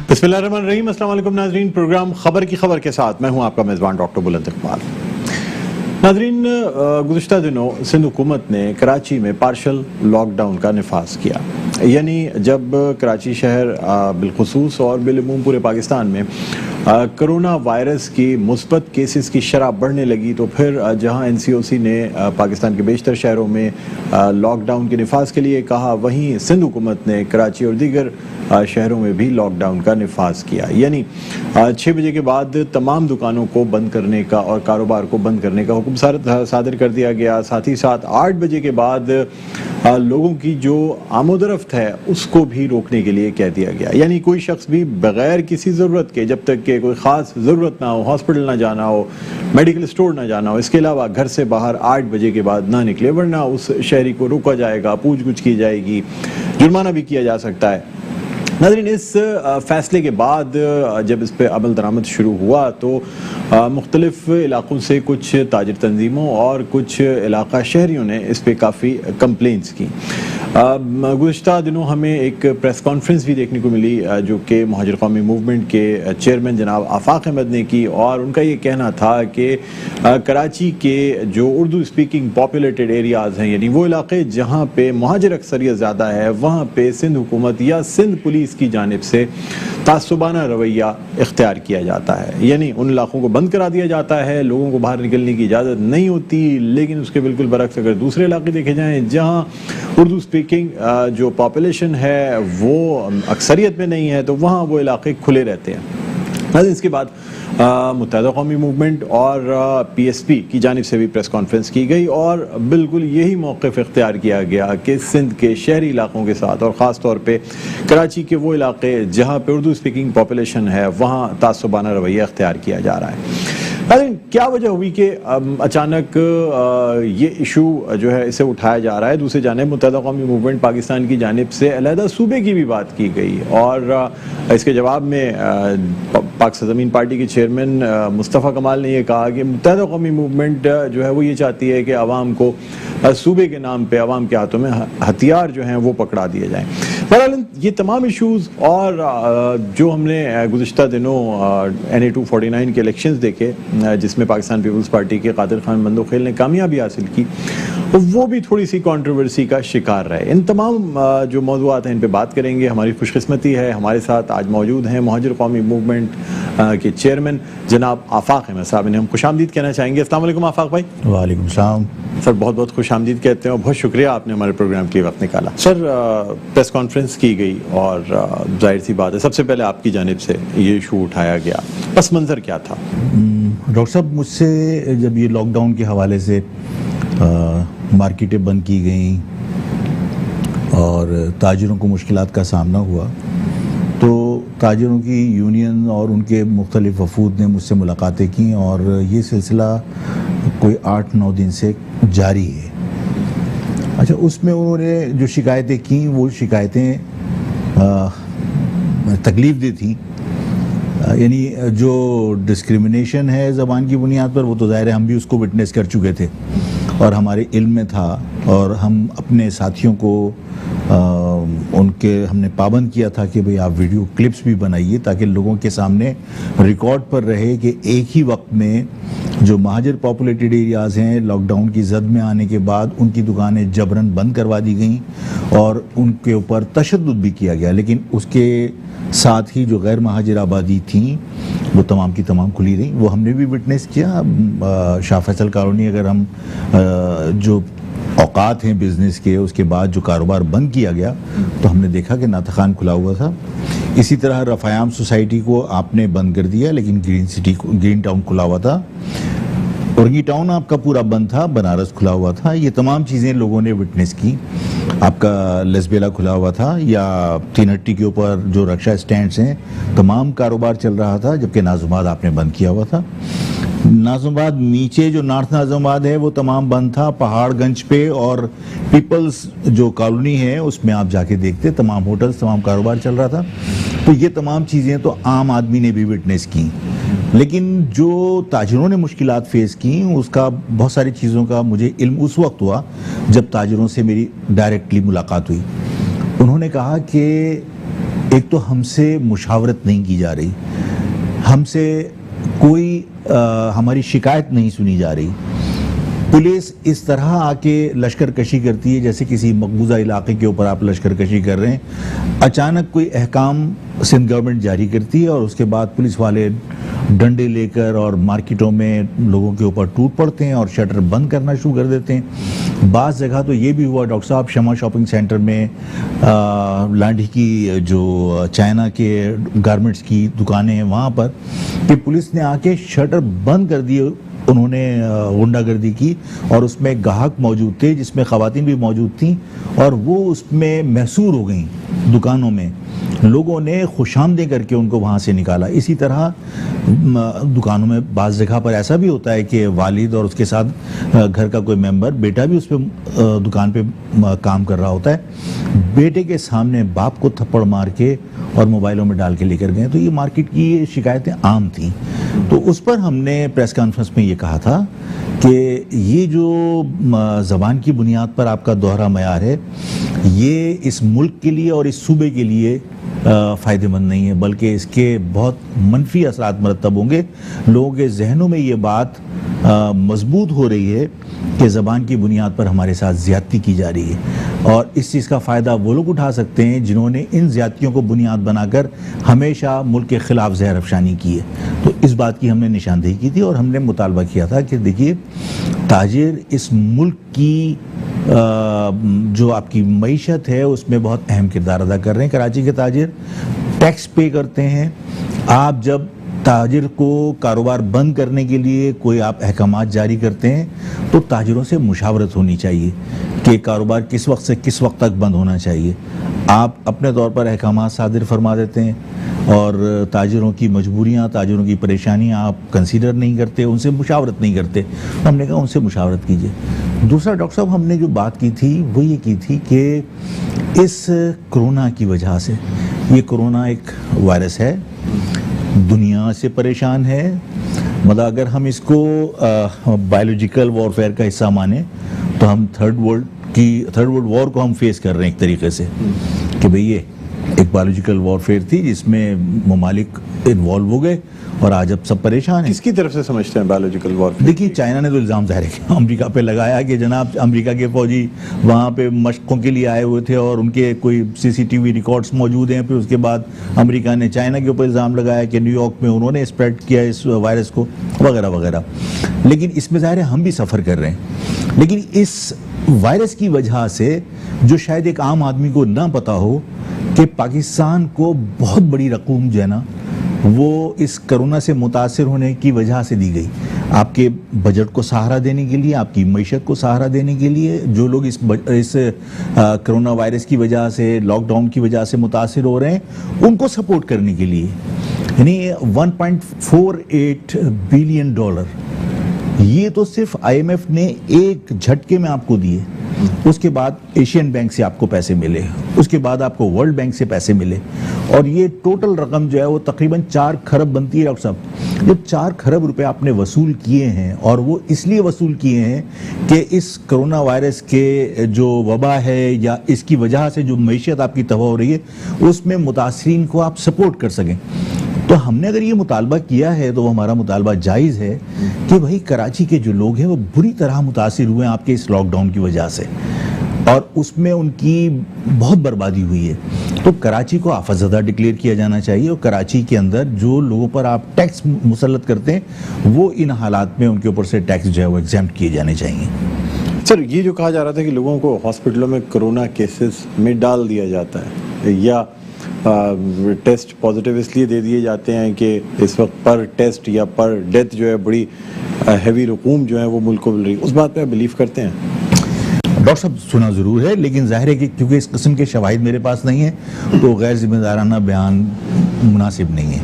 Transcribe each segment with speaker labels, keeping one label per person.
Speaker 1: बिस्मिल्लाहिर्रहमानिर्रहीम। अस्सलाम वालेकुम नाज़रीन, प्रोग्राम खबर की खबर के साथ मैं हूं आपका मेज़बान डॉक्टर बुलंद इकबाल। नाज़रीन, गुज़िश्ता दिनों सिंध हुकूमत ने कराची में पार्शल लॉकडाउन का निफाज किया। यानी जब कराची शहर बिलखुसूस और बिलअमूम पूरे पाकिस्तान में कोरोना वायरस की मुस्बत केसेस की शरह बढ़ने लगी, तो फिर जहां NCOC ने पाकिस्तान के बेशतर शहरों में लॉकडाउन के निफाज के लिए कहा, वहीं सिंध हुकूमत ने कराची और दीगर शहरों में भी लॉकडाउन का निफाज किया। यानी 6 बजे के बाद तमाम दुकानों को बंद करने का और कारोबार को बंद करने का हुक्म सादर कर दिया गया। साथ ही साथ 8 बजे के बाद लोगों की जो आमोदरफ्त है उसको भी रोकने के लिए कह दिया गया। यानी कोई शख्स भी बगैर किसी ज़रूरत के, जब तक के कोई ख़ास ज़रूरत ना हो, हॉस्पिटल ना जाना हो, मेडिकल स्टोर ना जाना हो, इसके अलावा घर से बाहर 8 बजे के बाद ना निकले, वरना उस शहरी को रोका जाएगा, पूछ गुछ की जाएगी, जुर्माना भी किया जा सकता है। नाज़रीन, इस फ़ैसले के बाद जब इस पर अमल दरामद शुरू हुआ तो मुख्तलिफ़ इलाक़ों से कुछ ताजिर तंजीमों और कुछ इलाका शहरियों ने इस पर काफ़ी कंप्लेंट्स की। गुज़िश्ता दिनों हमें एक प्रेस कॉन्फ्रेंस भी देखने को मिली जो कि मुहाजिर कौमी मूवमेंट के चेयरमैन जनाब आफाक अहमद ने की, और उनका ये कहना था कि कराची के जो उर्दू स्पीकिंग पॉपुलेटेड एरियाज़ हैं, यानी वो इलाके जहाँ पे मुहाजिर अक्सरियत ज़्यादा है, वहाँ पे सिंध हुकूमत या सिंध पुलिस की जानिब से तासुबाना रवैया इख्तियार किया जाता है। यानी उन इलाकों को बंद करा दिया जाता है, लोगों को बाहर निकलने की इजाज़त नहीं होती। लेकिन उसके बिल्कुल बरक्स अगर दूसरे इलाके देखे जाएँ जहाँ उर्दू स्पीकिंग जो पॉपुलेशन है वो अक्सरियत में नहीं है, तो वहाँ वो इलाके खुले रहते हैं। इसके बाद मुत्तहिदा कौमी मूवमेंट और PSP की जानिब से भी प्रेस कॉन्फ्रेंस की गई और बिल्कुल यही मौक़िफ़ इख्तियार किया गया कि सिंध के शहरी इलाकों के साथ और ख़ास तौर पे कराची के वो इलाके जहाँ पे उर्दू स्पीकिंग पॉपुलेशन है, वहाँ तासुबाना रवैया इख्तियार किया जा रहा है। लेकिन क्या वजह हुई कि अचानक ये इशू जो है इसे उठाया जा रहा है? दूसरी जानिब मुत्तहिदा कौमी मूवमेंट पाकिस्तान की जानिब से अलहदा सूबे की भी बात की गई और इसके जवाब में पाक ज़मीन पार्टी के चेयरमैन मुस्तफ़ा कमाल ने यह कहा कि मुत्तहिदा कौमी मूवमेंट जो है वो ये चाहती है कि आवाम को सूबे के नाम पे आवाम के हाथों में हथियार जो हैं वो पकड़ा दिए जाएँ। बहरहाल ये तमाम इशूज़ और जो हमने गुज़िश्ता दिनों NA 249 के इलेक्शंस देखे जिसमें पाकिस्तान पीपल्स पार्टी के कादिर खान बंदोखेल ने कामयाबी हासिल की, वो भी थोड़ी सी कंट्रोवर्सी का शिकार रहे। इन तमाम जो मौज़ूआत हैं इन पे बात करेंगे। हमारी खुशकिस्मती है हमारे साथ आज मौजूद हैं मुहाजिर कौमी मूवमेंट के चेयरमैन जनाब आफाक अहमद साहब। इन्हें हम खुशामदीद कहना चाहेंगे। अस्सलाम वालेकुम आफाक भाई।
Speaker 2: वालेकुम सलाम
Speaker 1: सर, बहुत बहुत खुशामदीद कहते हैं और बहुत शुक्रिया आपने हमारे प्रोग्राम के लिए वक्त निकाला। सर, प्रेस कॉन्फ्रेंस की गई और जाहिर सी बात है सबसे पहले आपकी जानिब से ये इशू उठाया गया, पस मंज़र क्या था?
Speaker 2: डॉक्टर साहब, मुझसे जब ये लॉकडाउन के हवाले से मार्केटें बंद की गई और ताजिरों को मुश्किलात का सामना हुआ, तो ताजिरों की यूनियन और उनके मुख्तलिफ वफूद ने मुझसे मुलाकातें की और ये सिलसिला कोई 8-9 दिन से जारी है। अच्छा, उसमें उन्होंने जो शिकायतें की वो शिकायतें तकलीफ दी थी। यानी जो डिस्क्रिमिनेशन है ज़बान की बुनियाद पर, वो तो ज़ाहिर है हम भी उसको विटनेस कर चुके थे और हमारे इल्म में था और हम अपने साथियों को हमने पाबंद किया था कि भाई आप वीडियो क्लिप्स भी बनाइए ताकि लोगों के सामने रिकॉर्ड पर रहे कि एक ही वक्त में जो महाजर पॉपुलेटेड एरियाज़ हैं लॉकडाउन की जद में आने के बाद उनकी दुकानें जबरन बंद करवा दी गई और उनके ऊपर तशद्दुद भी किया गया। लेकिन उसके साथ ही जो गैर महाजिर आबादी थी वो तमाम की तमाम खुली रही। वो हमने भी विटनेस किया। शाह फैसल कॉलोनी अगर हम जो औकात हैं बिज़नेस के, उसके बाद जो कारोबार बंद किया गया तो हमने देखा कि नाथखान खुला हुआ था। इसी तरह रफ़ायाम सोसाइटी को आपने बंद कर दिया, लेकिन ग्रीन टाउन खुला हुआ था। औरंगी टाउन आपका पूरा बंद था, बनारस खुला हुआ था। ये तमाम चीज़ें लोगों ने विटनेस की। आपका लसबेला खुला हुआ था या तीन हट्टी के ऊपर जो रक्षा स्टैंड्स हैं तमाम कारोबार चल रहा था, जबकि नाज़ुमाबाद आपने बंद किया हुआ था। नाज़ुमाबाद नीचे जो नॉर्थ नाज़ुमाबाद है वो तमाम बंद था। पहाड़गंज पे और पीपल्स जो कॉलोनी है उसमें आप जाके देखते तमाम होटल्स, तमाम कारोबार चल रहा था। तो ये तमाम चीज़ें तो आम आदमी ने भी विटनेस की। लेकिन जो ताजिरों ने मुश्किलात फेस की उसका बहुत सारी चीज़ों का मुझे इल्म उस वक्त हुआ जब ताजिरों से मेरी डायरेक्टली मुलाकात हुई। उन्होंने कहा कि एक तो हमसे मुशावरत नहीं की जा रही, हमसे कोई हमारी शिकायत नहीं सुनी जा रही। पुलिस इस तरह आके लश्कर कशी करती है जैसे किसी मकबूजा इलाके के ऊपर आप लश्कर कशी कर रहे हैं। अचानक कोई अहकाम सिंध गवर्नमेंट जारी करती है और उसके बाद पुलिस वाले डंडे लेकर और मार्केटों में लोगों के ऊपर टूट पड़ते हैं और शटर बंद करना शुरू कर देते हैं। बाज़ जगह तो ये भी हुआ डॉक्टर साहब, शमा शॉपिंग सेंटर में लांडी की जो चाइना के गारमेंट्स की दुकानें हैं वहाँ पर कि पुलिस ने आके शटर बंद कर दिए, उन्होंने गुंडागर्दी की और उसमें ग्राहक मौजूद थे जिसमें ख़वातीन भी मौजूद थीं और वो उसमें महसूर हो गई। दुकानों में लोगों ने खुशामदें करके उनको वहाँ से निकाला। इसी तरह दुकानों में बाज़ जगह पर ऐसा भी होता है कि वालिद और उसके साथ घर का कोई मेंबर, बेटा भी उस पर दुकान पे काम कर रहा होता है, बेटे के सामने बाप को थप्पड़ मार के और मोबाइलों में डाल के लेकर गए। तो ये मार्केट की ये शिकायतें आम थी। तो उस पर हमने प्रेस कॉन्फ्रेंस में ये कहा था कि ये जो ज़बान की बुनियाद पर आपका दोहरा मयार है, ये इस मुल्क के लिए और इस सूबे के लिए फ़ायदेमंद नहीं है, बल्कि इसके बहुत मनफी असरात मरतब होंगे। लोगों के जहनों में ये बात मजबूत हो रही है कि ज़बान की बुनियाद पर हमारे साथ ज़्यादती की जा रही है और इस चीज़ का फ़ायदा वो लोग उठा सकते हैं जिन्होंने इन ज़्यादतियों को बुनियाद बनाकर हमेशा मुल्क के ख़िलाफ़ जहर अफशानी की है। तो इस बात की हमने निशानदेही की थी और हमने मुतालबा किया था कि देखिए, ताजिर इस मुल्क की जो आपकी मईशत है उसमें बहुत अहम किरदार अदा कर रहे हैं। कराची के ताजिर टैक्स पे करते हैं। आप जब ताजिर को कारोबार बंद करने के लिए कोई आप अहकामात जारी करते हैं तो ताजिरों से मुशावरत होनी चाहिए कि कारोबार किस वक्त से किस वक्त तक बंद होना चाहिए। आप अपने तौर पर अहकामात सादिर फरमा देते हैं और ताजिरों की मजबूरियाँ, ताजिरों की परेशानियाँ आप कंसीडर नहीं करते, उनसे मुशावरत नहीं करते। तो हमने कहा उनसे मुशावरत कीजिए। दूसरा डॉक्टर साहब, हमने जो बात की थी वो ये की थी कि इस कोरोना की वजह से, ये कोरोना एक वायरस है, दुनिया से परेशान है। मतलब अगर हम इसको बायोलॉजिकल वॉरफेयर का हिस्सा माने तो हम थर्ड वर्ल्ड वॉर को हम फेस कर रहे हैं एक तरीके से कि भाई ये एक बायोलॉजिकल वॉरफेयर थी जिसमें ममालिक इन्वॉल्व हो गए और आज अब सब परेशान हैं।
Speaker 1: किसकी तरफ से समझते हैं बायोलॉजिकल वॉरफेयर?
Speaker 2: देखिए, चाइना ने तो इल्ज़ाम ज़ाहिर है अमेरिका पे लगाया कि जनाब अमेरिका के फौजी वहाँ पे मशकों के लिए आए हुए थे और उनके कोई सीसीटीवी रिकॉर्ड्स मौजूद हैं। फिर उसके बाद अमेरिका ने चाइना के ऊपर इल्ज़ाम लगाया कि न्यूयॉर्क में उन्होंने स्प्रेड किया इस वायरस को, वगैरह वगैरह। लेकिन इसमें ज़ाहिर है हम भी सफ़र कर रहे हैं। लेकिन इस वायरस की वजह से जो शायद एक आम आदमी को ना पता हो कि पाकिस्तान को बहुत बड़ी रकूम जो है ना वो इस कोरोना से मुतासिर होने की वजह से दी गई। आपके बजट को सहारा देने के लिए, आपकी मईशत को सहारा देने के लिए, जो लोग इस कोरोना वायरस की वजह से, लॉकडाउन की वजह से मुतासिर हो रहे हैं, उनको सपोर्ट करने के लिए, यानी $1.48 बिलियन ये तो सिर्फ IMF ने एक झटके में आपको दिए। उसके बाद एशियन बैंक से आपको पैसे मिले, उसके बाद आपको वर्ल्ड बैंक से पैसे मिले और ये टोटल रकम जो है वो तकरीबन 4 खरब बनती है। डॉक्टर साहब, जो 4 खरब रुपए आपने वसूल किए हैं और वो इसलिए वसूल किए हैं कि इस कोरोना वायरस के जो वबा है या इसकी वजह से जो मईशत आपकी तबाह हो रही है उसमें मुतासरीन को आप सपोर्ट कर सकें। तो हमने अगर ये मुतालबा किया है तो वो हमारा मुतालबा जायज़ है कि भाई कराची के जो लोग हैं वो बुरी तरह मुतासिर हुए हैं आपके इस लॉकडाउन की वजह से और उसमें उनकी बहुत बर्बादी हुई है। तो कराची को आफतज़दा डिक्लेयर किया जाना चाहिए और कराची के अंदर जो लोगों पर आप टैक्स मुसल्लत करते हैं वो इन हालात में उनके ऊपर से टैक्स जो है वो एग्ज़ैम्प्ट किए जाने चाहिए।
Speaker 1: सर, ये जो कहा जा रहा था कि लोगों को हॉस्पिटलों में कोरोना केसेस में डाल दिया जाता है या टेस्ट पॉजिटिव इसलिए दे दिए जाते हैं कि इस वक्त पर टेस्ट या पर डेथ जो है बड़ी हैवी रकूम जो है वो मुल्क को मिल रही है, उस बात पे आप बिलीव करते हैं?
Speaker 2: डॉक्टर साहब, सुना ज़रूर है, लेकिन जाहिर है कि क्योंकि इस किस्म के शवाहिद मेरे पास नहीं है तो गैर जिम्मेदाराना बयान मुनासिब नहीं है।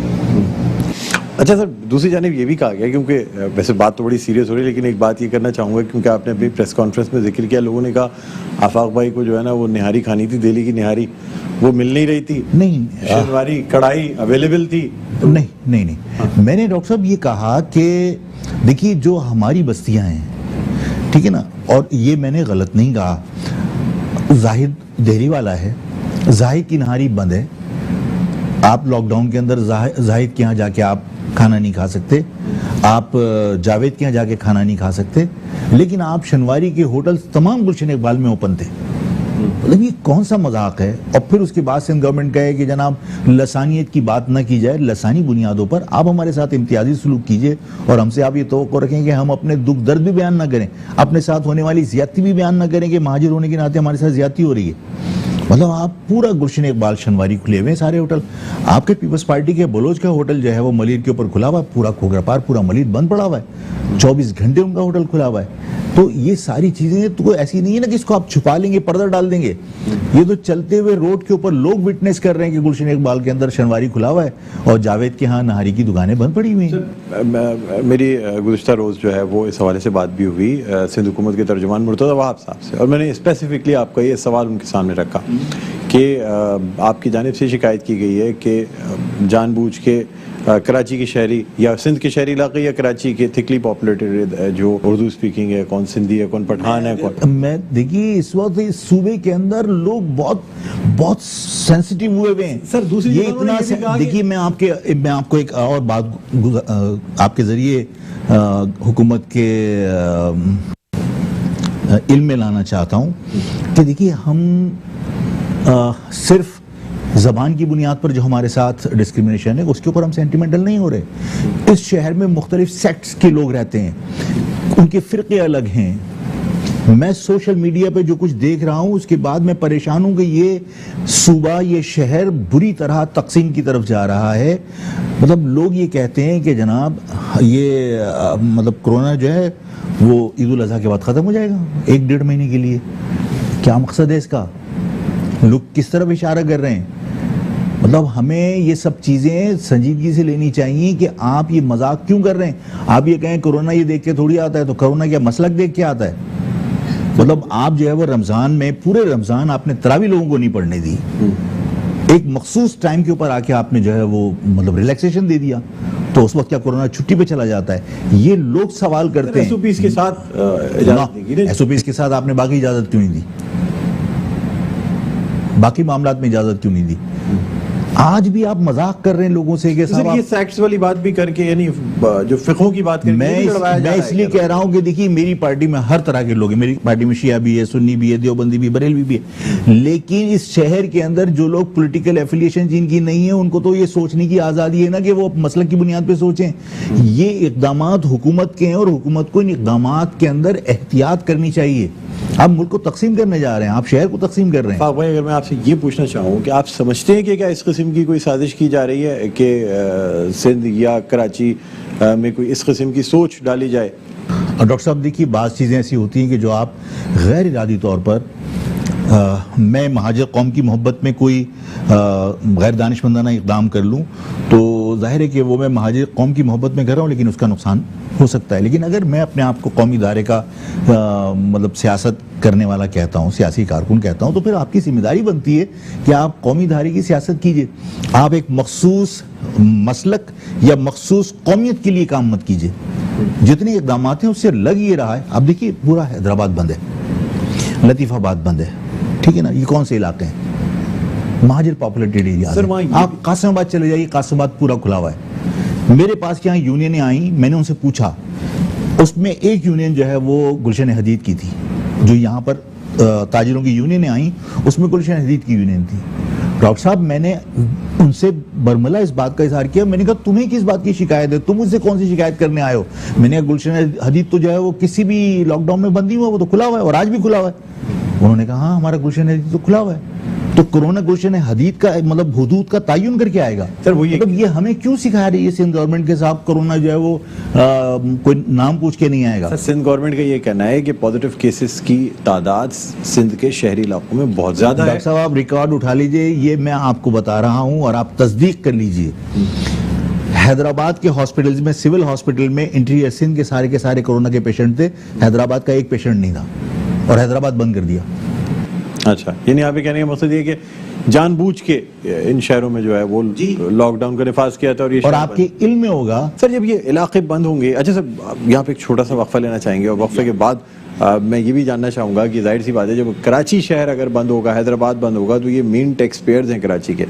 Speaker 1: अच्छा सर, दूसरी जानिब ये भी कहा गया, क्योंकि वैसे बात तो बड़ी सीरियस हो रही है, लेकिन एक बात ये करना चाहूँगा क्योंकि आपने अपनी प्रेस कॉन्फ्रेंस में जिक्र किया, लोगों ने कहा आफाक भाई को जो है ना वो निहारी खानी थी, दिल्ली की निहारी, वो मिल नहीं रही थी,
Speaker 2: नहीं
Speaker 1: शनिवारी कढ़ाई अवेलेबल थी तो
Speaker 2: नहीं। मैंने डॉक्टर साहब ये कहा कि देखिए जो हमारी बस्तियाँ हैं, ठीक है ना, और ये मैंने गलत नहीं कहा, जाहिद देहरी वाला है, जाहिद की नहारी बंद है, आप लॉकडाउन के अंदर जाहिद के यहाँ जाके आप खाना नहीं खा सकते, आप जावेद के यहाँ जाके खाना नहीं खा सकते, लेकिन आप शनवारी के होटल तमाम गुलशन इकबाल में ओपन थे। मतलब ये कौन सा मजाक है? और फिर उसके बाद सिंध गवर्नमेंट कहे कि जनाब लसानियत की बात ना की जाए, लसानी बुनियादों पर आप हमारे साथ इम्तियाजी सलूक कीजिए और हमसे आप ये तवक्को रखें कि हम अपने दुख दर्द भी बयान ना करें, अपने साथ होने वाली ज्यादती भी बयान ना करें कि महाजिर होने के नाते हमारे साथ ज्यादती हो रही है। मतलब आप पूरा गुलशन इकबाल शनवारी खुले हुए हैं सारे होटल। आपके पीपल्स पार्टी के बलोच का होटल जो है वो मलिर के ऊपर खुला हुआ है, पूरा खोगरापार पूरा मलिर बंद पड़ा हुआ है, 24 घंटे उनका होटल खुला हुआ है। तो ये सारी चीजें तो ऐसी नहीं है ना कि इसको आप छुपा लेंगे, पर्दा डाल देंगे। ये तो चलते हुए रोड के ऊपर लोग विटनेस कर रहे हैं कि गुलशन इकबाल के अंदर शनवारी खुला हुआ है और जावेद के यहाँ नहारी की दुकानें बंद पड़ी हुई हैं।
Speaker 1: मेरी गुज़िश्ता रोज़ जो है वो इस हवाले से बात भी हुई सिंध हुकूमत के तर्जुमान मुर्तज़ा वहाब साहब से, और मैंने स्पेसिफिकली आपका ये सवाल उनके सामने रखा कि आपकी जानिब से शिकायत की गई है कि जानबूझ के कराची के शहरी या सिंध के शहरी इलाके या कराची के थिकली पॉपुलेटेड जो उर्दू स्पीकिंग है, कौन सिंधी है, कौन पठान है, कौन
Speaker 2: मैं देखिए इस वक्त इस सूबे के अंदर लोग बहुत सेंसिटिव हुए हुए हैं
Speaker 1: सर। दूसरी
Speaker 2: ये इतना देखिए मैं आपको एक और बात आपके जरिए हुकूमत के इल्म में लाना चाहता हूँ कि देखिए हम सिर्फ ज़बान की बुनियाद पर जो हमारे साथ डिस्क्रिमिनेशन है उसके ऊपर हम सेंटिमेंटल नहीं हो रहे। इस शहर में मुख्तलिफ सेक्ट्स के लोग रहते हैं, उनके फ़िरक़े अलग हैं। मैं सोशल मीडिया पे जो कुछ देख रहा हूँ उसके बाद मैं परेशान हूँ कि ये सूबा, ये शहर बुरी तरह तकसीम की तरफ जा रहा है। मतलब लोग ये कहते हैं कि जनाब ये मतलब कोरोना जो है वो ईद उल अज़हा के बाद ख़त्म हो जाएगा 1-1.5 महीने के लिए। क्या मकसद है इसका? लोग किस तरफ इशारा कर रहे हैं? मतलब हमें ये सब चीज़ें संजीदगी से लेनी चाहिए कि आप ये मजाक क्यों कर रहे हैं। आप ये कहें कोरोना ये देख के थोड़ी आता है, तो कोरोना क्या मसलक देख के आता है? मतलब आप जो है वो रमज़ान में पूरे रमज़ान आपने तरावी लोगों को नहीं पढ़ने दी, एक मखसूस टाइम के ऊपर आके आपने जो है वो मतलब रिलैक्सेशन दे दिया, तो उस वक्त क्या कोरोना छुट्टी पे चला जाता है? ये लोग सवाल करते हैं।
Speaker 1: एसओपीज़ के साथ
Speaker 2: एसओपीज़ के साथ आपने बाकी इजाज़त क्यों नहीं दी? बाकी मामलात में इजाजत क्यों नहीं दी? आज भी आप मजाक कर रहे हैं लोगों से कि
Speaker 1: साहब ये सेक्ट्स वाली बात भी करके, यानी जो फिक़ों की बात करके
Speaker 2: मैं इसलिए कह रहा हूं कि देखिए मेरी पार्टी में हर तरह के लोग हैं। मेरी पार्टी में शिया भी है, सुन्नी भी है, देवबंदी भी, बरेलवी भी है, लेकिन इस शहर के अंदर जो लोग पॉलिटिकल एफिलिएशन जिनकी नहीं है उनको तो ये सोचने की आज़ादी है ना कि वो मसलक की बुनियाद पर सोचें। ये इक़दामात हुकूमत के हैं और हुकूमत को इन इक़दामात के अंदर एहतियात करनी चाहिए। आप मुल्क को तकसीम करने जा रहे हैं, आप शहर को तकसीम कर रहे हैं।
Speaker 1: भाई अगर मैं आपसे ये पूछना चाहूँ कि आप समझते हैं कि क्या इस किस्म की कोई साजिश की जा रही है कि सिंध या कराची में कोई इस किस्म की सोच डाली जाए?
Speaker 2: डॉक्टर साहब देखिए बाज़ चीज़ें ऐसी होती हैं कि जो आप गैर इरादी तौर पर मैं महाजिर कौम की मोहब्बत में कोई गैर दानिशमंदाना इक़दाम कर लूँ तो जाहिर है कि वो मैं महाजिर कौम की मोहब्बत में कर रहा हूँ, लेकिन उसका नुकसान हो सकता है। लेकिन अगर मैं अपने आप को कौमी इदारे का मतलब सियासत करने वाला कहता हूँ, सियासी कारकुन कहता हूँ, तो फिर आपकी जिम्मेदारी बनती है कि आप कौमी इदारे की सियासत कीजिए। आप एक मखसूस मसलक या मखसूस कौमियत के लिए काम मत कीजिए। जितने इक़दाम हैं उससे लग ये रहा है। अब देखिए पूरा हैदराबाद बंद है, लतीफ़ाबाद बंद है, ठीक है ना, ये कौन से इलाके हैं? Muhajir populated area. आप कासिमाबाद चले जाइए, कासिमाबाद पूरा खुला हुआ है। मेरे पास यहाँ यूनियनें आई, मैंने उनसे पूछा, उसमें एक यूनियन जो है वो गुलशन हदीद की थी। जो यहाँ पर ताजिरों की यूनियनें आई उसमें गुलशन हदीद की यूनियन थी। डॉक्टर साहब मैंने उनसे बरमला इस बात का इजहार किया, मैंने कहा तुम्हें किस बात की शिकायत है, तुम मुझसे कौन सी शिकायत करने आए हो? मैंने कहा गुलशन हदीद तो जो है वो किसी भी लॉकडाउन में बंद नहीं हुआ, वो तो खुला हुआ है और आज भी खुला हुआ है। उन्होंने कहा हाँ हमारा गुलशन हदीद तो खुला हुआ है। तो कोरोना गुलशन हदीद का मतलब हुदूद का तयन करके आएगा
Speaker 1: सर। वो
Speaker 2: मतलब ये हमें क्यों सिखा रही है सिंध गवर्नमेंट के साथ? कोरोना जो है वो कोई नाम पूछ के नहीं आएगा।
Speaker 1: सर सिंध गवर्नमेंट का ये कहना है कि पॉजिटिव केसेस की तादाद सिंध के शहरी इलाकों में बहुत ज्यादा है।
Speaker 2: डॉक्टर साहब आप रिकॉर्ड उठा लीजिए, ये मैं आपको बता रहा हूँ और आप तस्दीक कर लीजिए। हैदराबाद के हॉस्पिटल्स में, सिविल हॉस्पिटल में इंटीरियर सिंध के सारे कोरोना के पेशेंट थे, हैदराबाद का एक पेशेंट नहीं था और हैदराबाद बंद कर दिया।
Speaker 1: अच्छा, यानी आप ये कहने का मकसद ये कि जानबूझ के इन शहरों में जो है वो लॉकडाउन का निफाज किया था।
Speaker 2: और आपके इल्म में होगा
Speaker 1: सर जब ये इलाके बंद होंगे। अच्छा सर यहाँ पे एक छोटा सा वक्फा लेना चाहेंगे और वक्फे के बाद मैं ये भी जानना चाहूँगा कि जाहिर सी बात है जब कराची शहर अगर बंद होगा, हैदराबाद बंद होगा, तो ये मेन टैक्स पेयर्स हैं कराची के,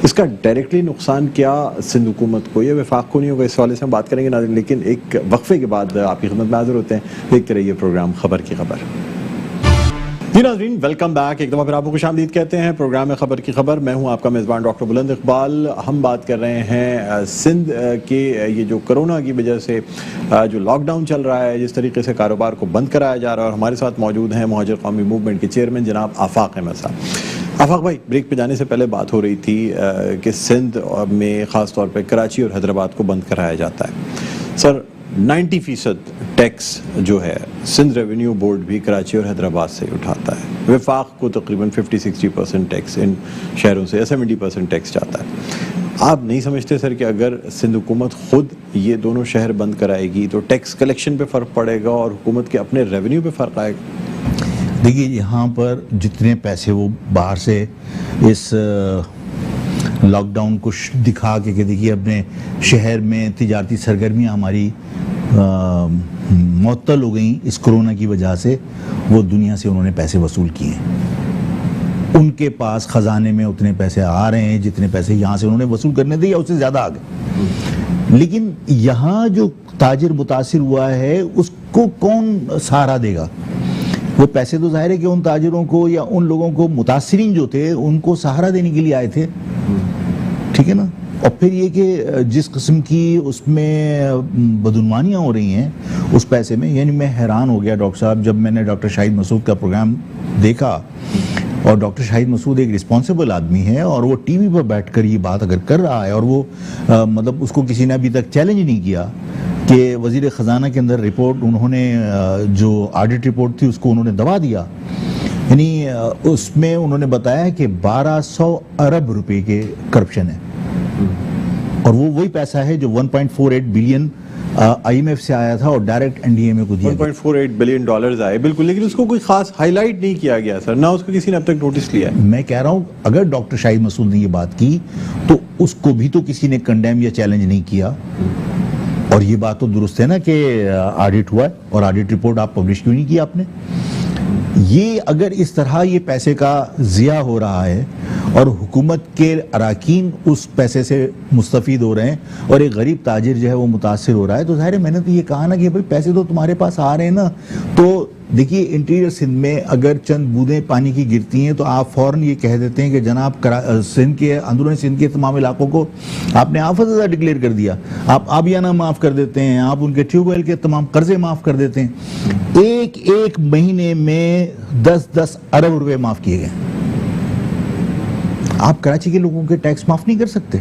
Speaker 1: इसका डायरेक्टली नुकसान क्या सिंध हुकूमत को या वफाक को नहीं होगा, इस वाले से हम बात करेंगे नाज़रीन। लेकिन एक वक्फे के बाद आपकी खिदमत में हाजिर होते हैं। देखते रहिए प्रोग्राम खबर की खबर। जी नाज़रीन, वेलकम बैक। एक दफ़ा फिर आपको खुशामदीद कहते हैं प्रोग्राम में खबर की खबर। मैं हूं आपका मेज़बान डॉक्टर बुलंद इकबाल। हम बात कर रहे हैं सिंध के ये जो कोरोना की वजह से जो लॉकडाउन चल रहा है, जिस तरीके से कारोबार को बंद कराया जा रहा है। और हमारे साथ मौजूद हैं मुहाजिर कौमी मूवमेंट के चेयरमैन जनाब आफाक अहमद साहब। आफाक भाई, ब्रेक पे जाने से पहले बात हो रही थी कि सिंध में ख़ास तौर पर कराची और हैदराबाद को बंद कराया जाता है। सर, 90% टैक्स जो है सिंध रेवेन्यू बोर्ड भी कराची और हैदराबाद से उठाता है। वफाक को तकरीबन 50-60% टैक्स इन शहरों से, 70% टैक्स जाता है। आप नहीं समझते सर कि अगर सिंध हुकूमत खुद ये दोनों शहर बंद कराएगी तो टैक्स कलेक्शन पे फ़र्क पड़ेगा और हुकूमत के अपने रेवेन्यू पे फ़र्क आएगा?
Speaker 2: देखिए, यहाँ पर जितने पैसे वो बाहर से इस लॉकडाउन को दिखा के देखिए अपने शहर में तिजारती सरगर्मियाँ हमारी मुअत्तल हो गई इस कोरोना की वजह से, वो दुनिया से उन्होंने पैसे वसूल किए। उनके पास खजाने में उतने पैसे आ रहे हैं जितने पैसे यहाँ से उन्होंने वसूल करने थे या उससे ज़्यादा आ गए। लेकिन यहाँ जो ताजिर मुतासिर हुआ है उसको कौन सहारा देगा? वो पैसे तो जाहिर है कि उन ताजिरों को या उन लोगों को, मुतासिरीन जो थे, उनको सहारा देने के लिए आए थे, ठीक है ना। और फिर ये कि जिस किस्म की उसमें बदुनवानियाँ हो रही हैं उस पैसे में, यानी मैं हैरान हो गया डॉक्टर साहब जब मैंने डॉक्टर शाहिद मसूद का प्रोग्राम देखा। और डॉक्टर शाहिद मसूद एक रिस्पॉन्सिबल आदमी है और वो टीवी पर बैठकर ये बात अगर कर रहा है और वो मतलब उसको किसी ने अभी तक चैलेंज नहीं किया कि वज़ीर ख़जाना के अंदर रिपोर्ट उन्होंने जो ऑडिट रिपोर्ट थी उसको उन्होंने दबा दिया। यानी उसमें उन्होंने बताया कि 1200 अरब रुपए के करप्शन है और वो वही पैसा है जो 1.48 बिलियन IMF से आया था और डायरेक्ट NDMA को दिया।
Speaker 1: 1.48 बिलियन डॉलर्स आए, बिल्कुल, लेकिन उसको कोई खास हाईलाइट नहीं किया गया सर, ना उसको किसी ने अब तक नोटिस लिया है।
Speaker 2: मैं कह रहा हूँ अगर डॉक्टर शाहिद मसूद ने ये बात की तो उसको भी तो किसी ने कंडेम या चैलेंज नहीं किया। और ये बात तो दुरुस्त है ना कि ऑडिट हुआ है और ऑडिट रिपोर्ट आप पब्लिश क्यों नहीं की आपने? ये अगर इस तरह ये पैसे का ज़िया हो रहा है और हुकूमत के अराकीन उस पैसे से मुस्तफ़ीद हो रहे हैं और एक गरीब ताजिर जो है वो मुतासिर हो रहा है, तो ज़ाहिर है मैंने तो ये कहा ना कि भाई पैसे तो तुम्हारे पास आ रहे हैं ना। तो देखिए, इंटीरियर सिंध में अगर चंद बूंदें पानी की गिरती हैं तो आप फ़ौरन ये कह देते हैं कि जनाब सिंध के, अंदरूनी सिंध के तमाम इलाकों को आपने आफत डिक्लेयर कर दिया। आप आबियाना माफ़ कर देते हैं, आप उनके ट्यूबवेल के तमाम कर्जे माफ़ कर देते हैं। एक महीने में 10-10 अरब रुपए माफ़ किए गए। आप कराची के लोगों के टैक्स माफ़ नहीं कर सकते,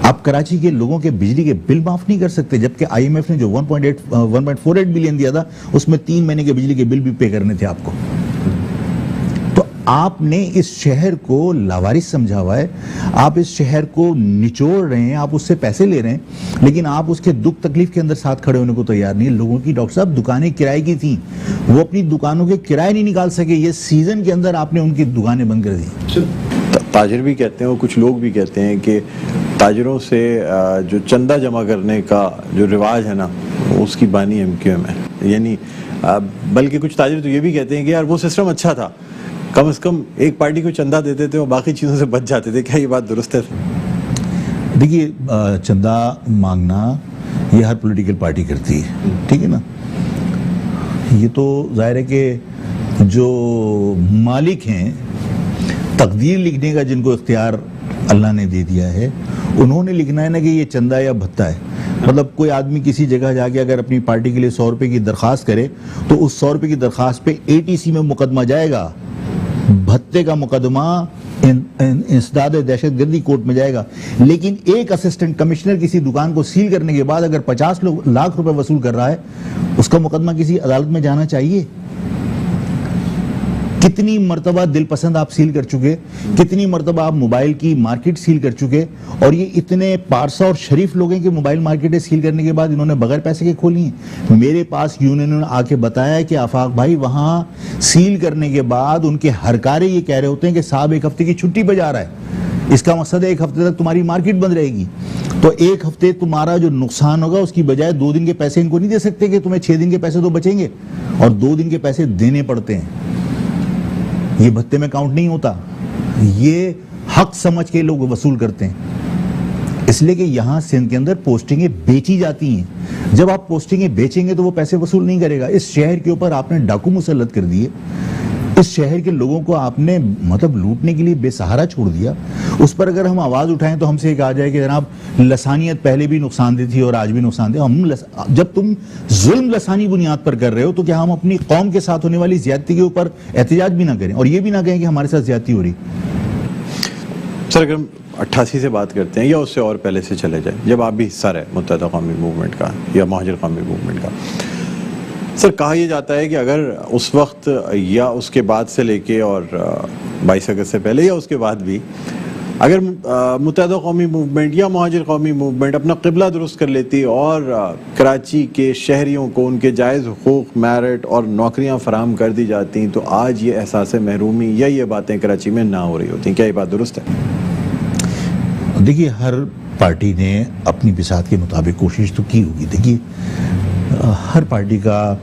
Speaker 2: आप कराची के लोगों के बिजली के बिल माफ़ नहीं कर सकते, जबकि IMF ने जो 1.48 बिलियन दिया था उसमें 3 महीने के बिजली के बिल भी पे करने थे आपको। तो आपने इस शहर को लावारिस समझा हुआ है, आप इस शहर को निचोड़ रहे हैं, आप उससे पैसे ले रहे हैं, लेकिन आप उसके दुख तकलीफ के अंदर साथ खड़े होने को तैयार नहीं है। लोगों की, डॉक्टर साहब, दुकानें किराए की थी, वो अपनी दुकानों के किराए नहीं निकाल सके। ये सीजन के अंदर आपने उनकी दुकानें बंद कर दी।
Speaker 1: ताजिर भी कहते हैं और कुछ लोग भी कहते हैं कि ताजिरों से जो चंदा जमा करने का जो रिवाज है ना, उसकी बानी MQM है। यानी बल्कि कुछ ताजिर तो ये भी कहते हैं कि यार वो सिस्टम अच्छा था, कम से कम एक पार्टी को चंदा देते थे और बाकी चीज़ों से बच जाते थे। क्या ये बात दुरुस्त है?
Speaker 2: देखिए, चंदा मांगना ये हर पॉलिटिकल पार्टी करती है, ठीक है ना। ये तो जाहिर है कि जो मालिक हैं, तकदीर लिखने का जिनको इख्तियार अल्लाह ने दे दिया है, उन्होंने लिखना है ना कि ये चंदा या भत्ता है। मतलब कोई आदमी किसी जगह जाके अगर अपनी पार्टी के लिए 100 रुपए की दरख्वास्त करे तो उस 100 रुपए की दरख्वास्त पे ATC में मुकदमा जाएगा, भत्ते का मुकदमा इंसदाद दहशतगर्दी कोर्ट में जाएगा। लेकिन एक असिस्टेंट कमिश्नर किसी दुकान को सील करने के बाद अगर 50 लाख रुपए वसूल कर रहा है, उसका मुकदमा किसी अदालत में जाना चाहिए? कितनी मर्तबा दिल पसंद आप सील कर चुके, कितनी मर्तबा आप मोबाइल की मार्केट सील कर चुके, और ये इतने पारसा और शरीफ लोगों के मोबाइल मार्केटें सील करने के बाद इन्होंने बगैर पैसे के खोली हैं। मेरे पास यूनियन ने आके बताया कि आफाक भाई वहाँ सील करने के बाद उनके हरकारे ये कह रहे होते हैं कि साहब 1 हफ्ते की छुट्टी पे जा रहा है, इसका मकसद है 1 हफ्ते तक तुम्हारी मार्केट बंद रहेगी। तो एक हफ्ते तुम्हारा जो नुकसान होगा उसकी बजाय 2 दिन के पैसे इनको नहीं दे सकते कि तुम्हें 6 दिन के पैसे तो बचेंगे, और 2 दिन के पैसे देने पड़ते हैं। ये भत्ते में काउंट नहीं होता, ये हक समझ के लोग वसूल करते हैं। इसलिए कि यहाँ सिंध के अंदर पोस्टिंगें बेची जाती हैं। जब आप पोस्टिंगें बेचेंगे तो वो पैसे वसूल नहीं करेगा। इस शहर के ऊपर आपने डाकू मुसल्लत कर दिए, इस शहर के लोगों को आपने मतलब लूटने के लिए बेसहारा छोड़ दिया। उस पर अगर हम आवाज उठाएं तो हमसे कहा जाए कि जनाब लसानियत पहले भी नुकसानदेह थी और आज भी नुकसानदेह। जब तुम जुल्म लसानी बुनियाद पर कर रहे हो तो क्या हम अपनी कौम के साथ होने वाली ज्यादती के ऊपर एहतजाज भी ना करें और ये भी ना कहें कि हमारे साथ ज्यादती हो रही।
Speaker 1: सर अगर हम 88 से बात करते हैं या उससे और पहले से चले जाए, जब आप भी हिस्सा रहे मुत्तहिदा कौमी मूवमेंट का या महाजिर कौमी मूवमेंट का, सर कहा यह जाता है कि अगर उस वक्त या उसके बाद से लेके और 22 अगस्त से पहले या उसके बाद भी अगर मुत्तहिदा कौमी मूवमेंट या महाजिर कौमी मूवमेंट अपना क़िबला दुरुस्त कर लेती और कराची के शहरियों को उनके जायज़ हुकूक, मेरिट और नौकरियां फराहम कर दी जाती तो आज ये एहसास महरूमी या ये बातें कराची में ना हो रही होती। क्या ये बात दुरुस्त है?
Speaker 2: देखिए, हर पार्टी ने अपनी बिसात के मुताबिक कोशिश तो की होगी। देखिए, हर पार्टी का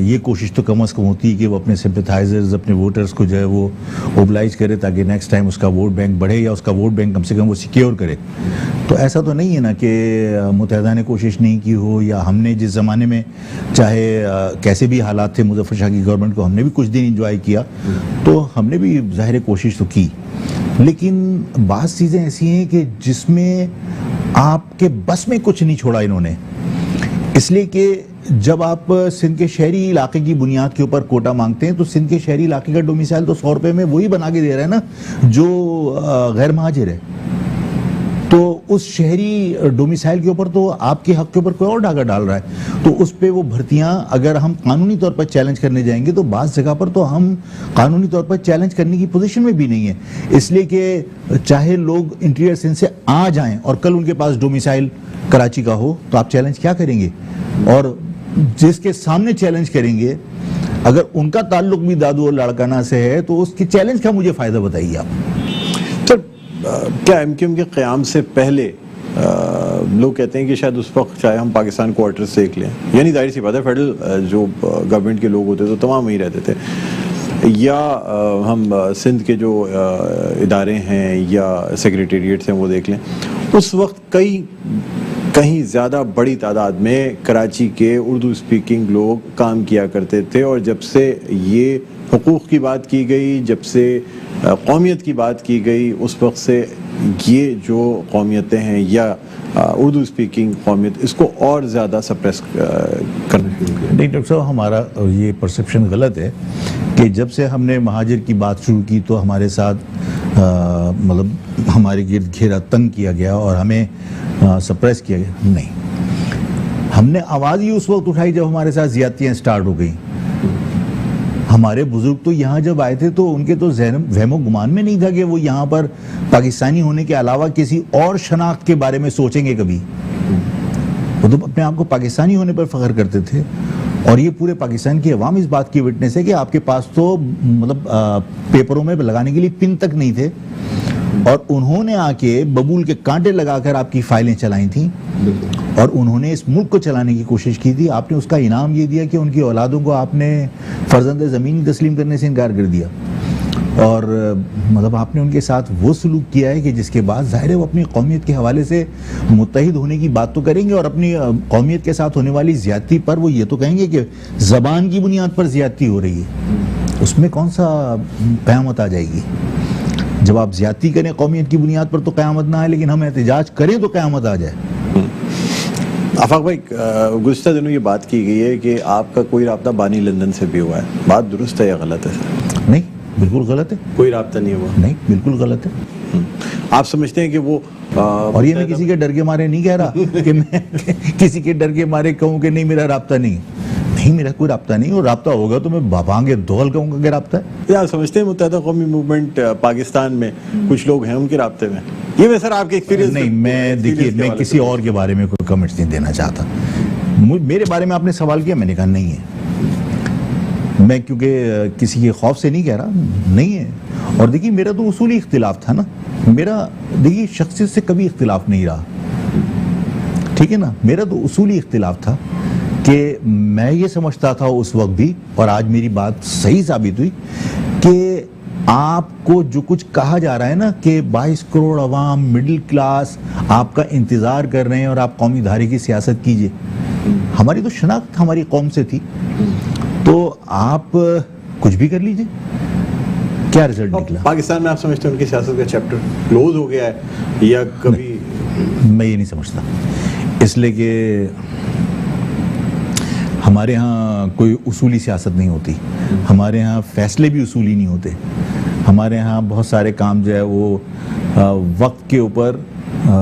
Speaker 2: ये कोशिश तो कम अज़ कम होती है कि वो अपने सिंपैथाइजर्स, अपने वोटर्स को जो है वो ओबलाइज करे ताकि नेक्स्ट टाइम उसका वोट बैंक बढ़े या उसका वोट बैंक कम से कम वो सिक्योर करे। तो ऐसा तो नहीं है ना कि मुत्तहिदा ने कोशिश नहीं की हो, या हमने जिस ज़माने में चाहे कैसे भी हालात थे मुज़फ़्फ़र शाह की गवर्नमेंट को हमने भी कुछ दिन इंजॉय किया, तो हमने भी ज़ाहिर कोशिश तो की। लेकिन बात चीज़ें ऐसी हैं कि जिसमें आपके बस में कुछ नहीं छोड़ा इन्होंने। इसलिए कि जब आप सिंध के शहरी इलाके की बुनियाद के ऊपर कोटा मांगते हैं तो सिंध के शहरी इलाके का डोमिसाइल तो 100 रुपये में वही बना के दे रहा है ना जो गैर महाजिर है। तो उस शहरी डोमिसाइल के ऊपर तो आपके हक के ऊपर कोई और डाका डाल रहा है। तो उस पे वो भर्तियां अगर हम कानूनी तौर पर चैलेंज करने जाएंगे तो बाज़ जगह पर तो हम कानूनी तौर पर चैलेंज करने की पोजीशन में भी नहीं है। इसलिए कि चाहे लोग इंटीरियर सिंध से आ जाएं और कल उनके पास डोमिसाइल कराची का हो तो आप चैलेंज क्या करेंगे? और जिसके सामने चैलेंज करेंगे अगर उनका ताल्लुक भी दादू और लाड़काना से है तो उसके चैलेंज का मुझे फ़ायदा बताइए आप।
Speaker 1: क्या एमक्यूएम के क़याम से पहले लोग कहते हैं कि शायद उस वक्त चाहे हम पाकिस्तान क्वार्टर्स देख लें, यानी जाहिर सी बात है फेडरल जो गवर्नमेंट के लोग होते तो तमाम वहीं रहते थे, या हम सिंध के जो इदारे हैं या सेक्रेटेरिएट्स हैं वो देख लें, उस वक्त कहीं ज़्यादा बड़ी तादाद में कराची के उर्दू स्पीकिंग लोग काम किया करते थे। और जब से ये हुकूक की बात की गई, जब से कौमियत की बात की गई, उस वक्त से ये जो कौमियतें हैं या उर्दू स्पीकिंग कौमियत इसको और ज़्यादा सप्रेस करने शुरू किया।
Speaker 2: नहीं डॉक्टर साहब, हमारा ये परसेप्शन गलत है कि जब से हमने महाजिर की बात शुरू की तो हमारे साथ मतलब हमारे गिर्द घेरा तंग किया गया और हमें सप्रेस किया गया। नहीं, हमने आवाज़ ही उस वक्त उठाई जब हमारे साथ ज़्यादतियाँ स्टार्ट हो गई। हमारे बुजुर्ग तो यहाँ जब आए थे तो उनके तो वहमो गुमान में नहीं था कि वो यहाँ पर पाकिस्तानी होने के अलावा किसी और शनाख्त के बारे में सोचेंगे कभी। वो तो अपने आप को पाकिस्तानी होने पर फख्र करते थे। और ये पूरे पाकिस्तान की अवाम इस बात की विटनेस है कि आपके पास तो मतलब पेपरों में लगाने के लिए पिन तक नहीं थे और उन्होंने आके बबूल के कांटे लगाकर आपकी फाइलें चलाई थी और उन्होंने इस मुल्क को चलाने की कोशिश की थी। आपने उसका इनाम ये दिया कि उनकी औलादों को आपने फर्जंद ज़मीन तस्लीम करने से इनकार कर दिया और मतलब आपने उनके साथ वो सलूक किया है कि जिसके बाद ज़ाहिर है वो अपनी कौमियत के हवाले से मुत्तहिद होने की बात तो करेंगे और अपनी कौमियत के साथ होने वाली ज़्यादती पर वो ये तो कहेंगे कि ज़बान की बुनियाद पर ज़्यादती हो रही है। उसमें कौन सा क़यामत आ जाएगी? जब आप ज़्यादती करें कौमियत की बुनियाद पर तो क़यामत ना आए, लेकिन हम एहतजाज करें तो क़यामत आ जाए।
Speaker 1: आफाक भाई, गुज़िश्ता दिनों ये बात की गई है कि आपका कोई राब्ता बानी लंदन से भी हुआ है, बात दुरुस्त है या गलत है?
Speaker 2: नहीं, बिल्कुल गलत है।
Speaker 1: कोई राब्ता नहीं हुआ?
Speaker 2: नहीं, बिल्कुल गलत है।
Speaker 1: आप समझते हैं कि वो
Speaker 2: और ये मैं किसी के डर के मारे नहीं कह रहा कि मैं किसी के डर के मारे कहूँ कि नहीं मेरा राब्ता नहीं, मेरा कोई राब्ता नहीं, और राब्ता होगा तो मैं भाभांगे दोहल कहूँगा कि राब्ता है।
Speaker 1: आप समझते हैं मुत्तहिदा कौमी मूवमेंट पाकिस्तान में कुछ लोग हैं उनके राब्ते में? ये मैं सर आपके एक्सपीरियंस
Speaker 2: नहीं, मैं देखिए मैं किसी और के बारे में कोई कमेंट्स नहीं देना चाहता। मेरे बारे में आपने सवाल किया, मैंने कहा नहीं है। मैं क्योंकि किसी के खौफ से नहीं कह रहा, नहीं है। और देखिए मेरा तो उसूली इख्तिलाफ था ना, मेरा देखिए शख्सियत से कभी इख्तिलाफ नहीं रहा। ठीक है ना। मेरा तो उसूली इख्तिलाफ था कि मैं ये समझता था उस वक्त भी, और आज मेरी बात सही साबित हुई, कि आपको जो कुछ कहा जा रहा है ना कि 22 करोड़ अवाम, मिडिल क्लास आपका इंतजार कर रहे हैं और आप कौमी धारे की सियासत कीजिए। हमारी तो शनाख्त हमारी कौम से थी, तो आप कुछ भी कर लीजिए। क्या रिजल्ट निकला?
Speaker 1: पाकिस्तान में आप समझते हैं उनकी सियासत का चैप्टर क्लोज हो गया है या कभी?
Speaker 2: मैं ये नहीं समझता, इसलिए कि हमारे यहाँ कोई उसूली सियासत नहीं होती, हमारे यहाँ फैसले भी उसूली नहीं होते। हमारे यहाँ बहुत सारे काम जो है वो वक्त के ऊपर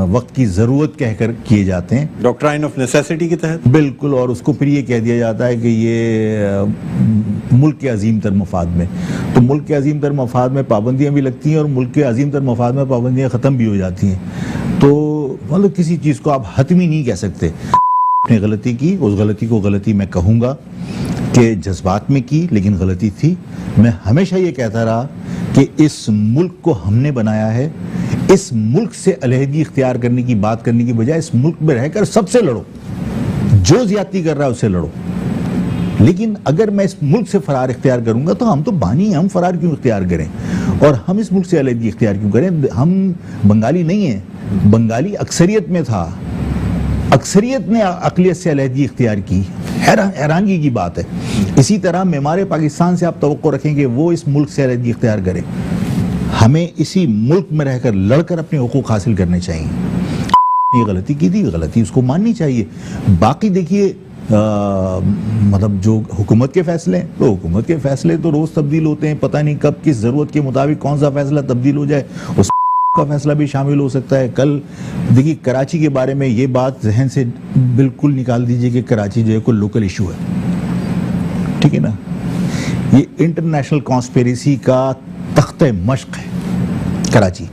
Speaker 2: वक्त की ज़रूरत कहकर किए जाते हैं,
Speaker 1: डॉक्ट्राइन ऑफ नेसेसिटी के तहत।
Speaker 2: बिल्कुल। और उसको फिर ये कह दिया जाता है कि ये मुल्क के अजीम तर मफाद में, तो मुल्क के अजीम तर मफाद में पाबंदियाँ भी लगती हैं और मुल्क के अजीम तर मफाद में पाबंदियाँ ख़त्म भी हो जाती हैं। तो मतलब किसी चीज़ को आप हतमी नहीं कह सकते। ने गलती की, उस गलती को गलती मैं कहूँगा कि जज्बात में की, लेकिन गलती थी। मैं हमेशा ये कहता रहा कि इस मुल्क को हमने बनाया है, इस मुल्क से अलहदगी इख्तियार करने की बात करने की बजाय इस मुल्क में रहकर सबसे लड़ो, जो ज्यादती कर रहा है उससे लड़ो। लेकिन अगर मैं इस मुल्क से फरार इख्तियार करूंगा तो हम तो बानी हैं, हम फरार क्यों इख्तियार करें, और हम इस मुल्क से अलहदगी इख्तियार क्यों करें? हम बंगाली नहीं हैं, बंगाली अक्सरियत में था, अक्सरियत ने अक़लियत से अलहदगी इख्तियार की। हैरानगी की बात है। इसी तरह मेमारे पाकिस्तान से आप तवक्को रखें कि वो इस मुल्क से अलहदगी इख्तियार करे। हमें इसी मुल्क में रहकर लड़कर अपने हुकूक हासिल करने चाहिए। ये गलती की थी, गलती उसको माननी चाहिए। बाकी देखिए मतलब जो हुकूमत के फैसले हैं, तो हुकूमत के फैसले तो रोज़ तब्दील होते हैं, पता नहीं कब किस ज़रूरत के मुताबिक कौन सा फैसला तब्दील हो जाए, उस का फैसला भी शामिल हो सकता है। कल देखिए कराची के बारे में ये बात जहन से बिल्कुल निकाल दीजिए कि कराची जो है कोई लोकल इशू है, ठीक है ना। ये इंटरनेशनल कॉन्स्पिरेसी का तख्ते मश्क है कराची,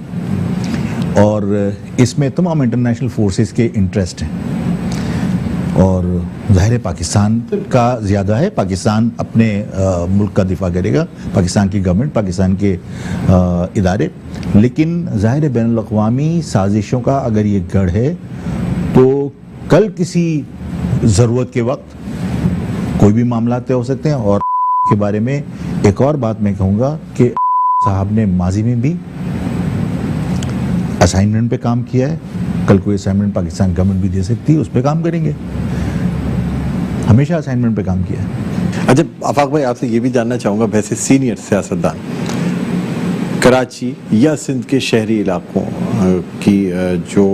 Speaker 2: और इसमें तमाम इंटरनेशनल फोर्सेस के इंटरेस्ट हैं, और ज़ाहिर पाकिस्तान का ज़्यादा है। पाकिस्तान अपने मुल्क का दिफा करेगा, पाकिस्तान की गवर्नमेंट, पाकिस्तान के इदारे, लेकिन ज़ाहिर बैनुल-अक़वामी साजिशों का अगर ये गढ़ है तो कल किसी ज़रूरत के वक्त कोई भी मामला तय हो सकते हैं। और के बारे में एक और बात मैं कहूँगा कि साहब ने माजी में भी असाइनमेंट पे काम किया है, कल कोई असाइनमेंट पाकिस्तान गवर्नमेंट भी दे सकती है, उस पर काम करेंगे। हमेशा असाइनमेंट पे काम किया है।
Speaker 1: अच्छा आफाक भाई, आपसे ये भी जानना चाहूँगा, वैसे सीनियर सियासतदान कराची या सिंध के शहरी इलाकों की जो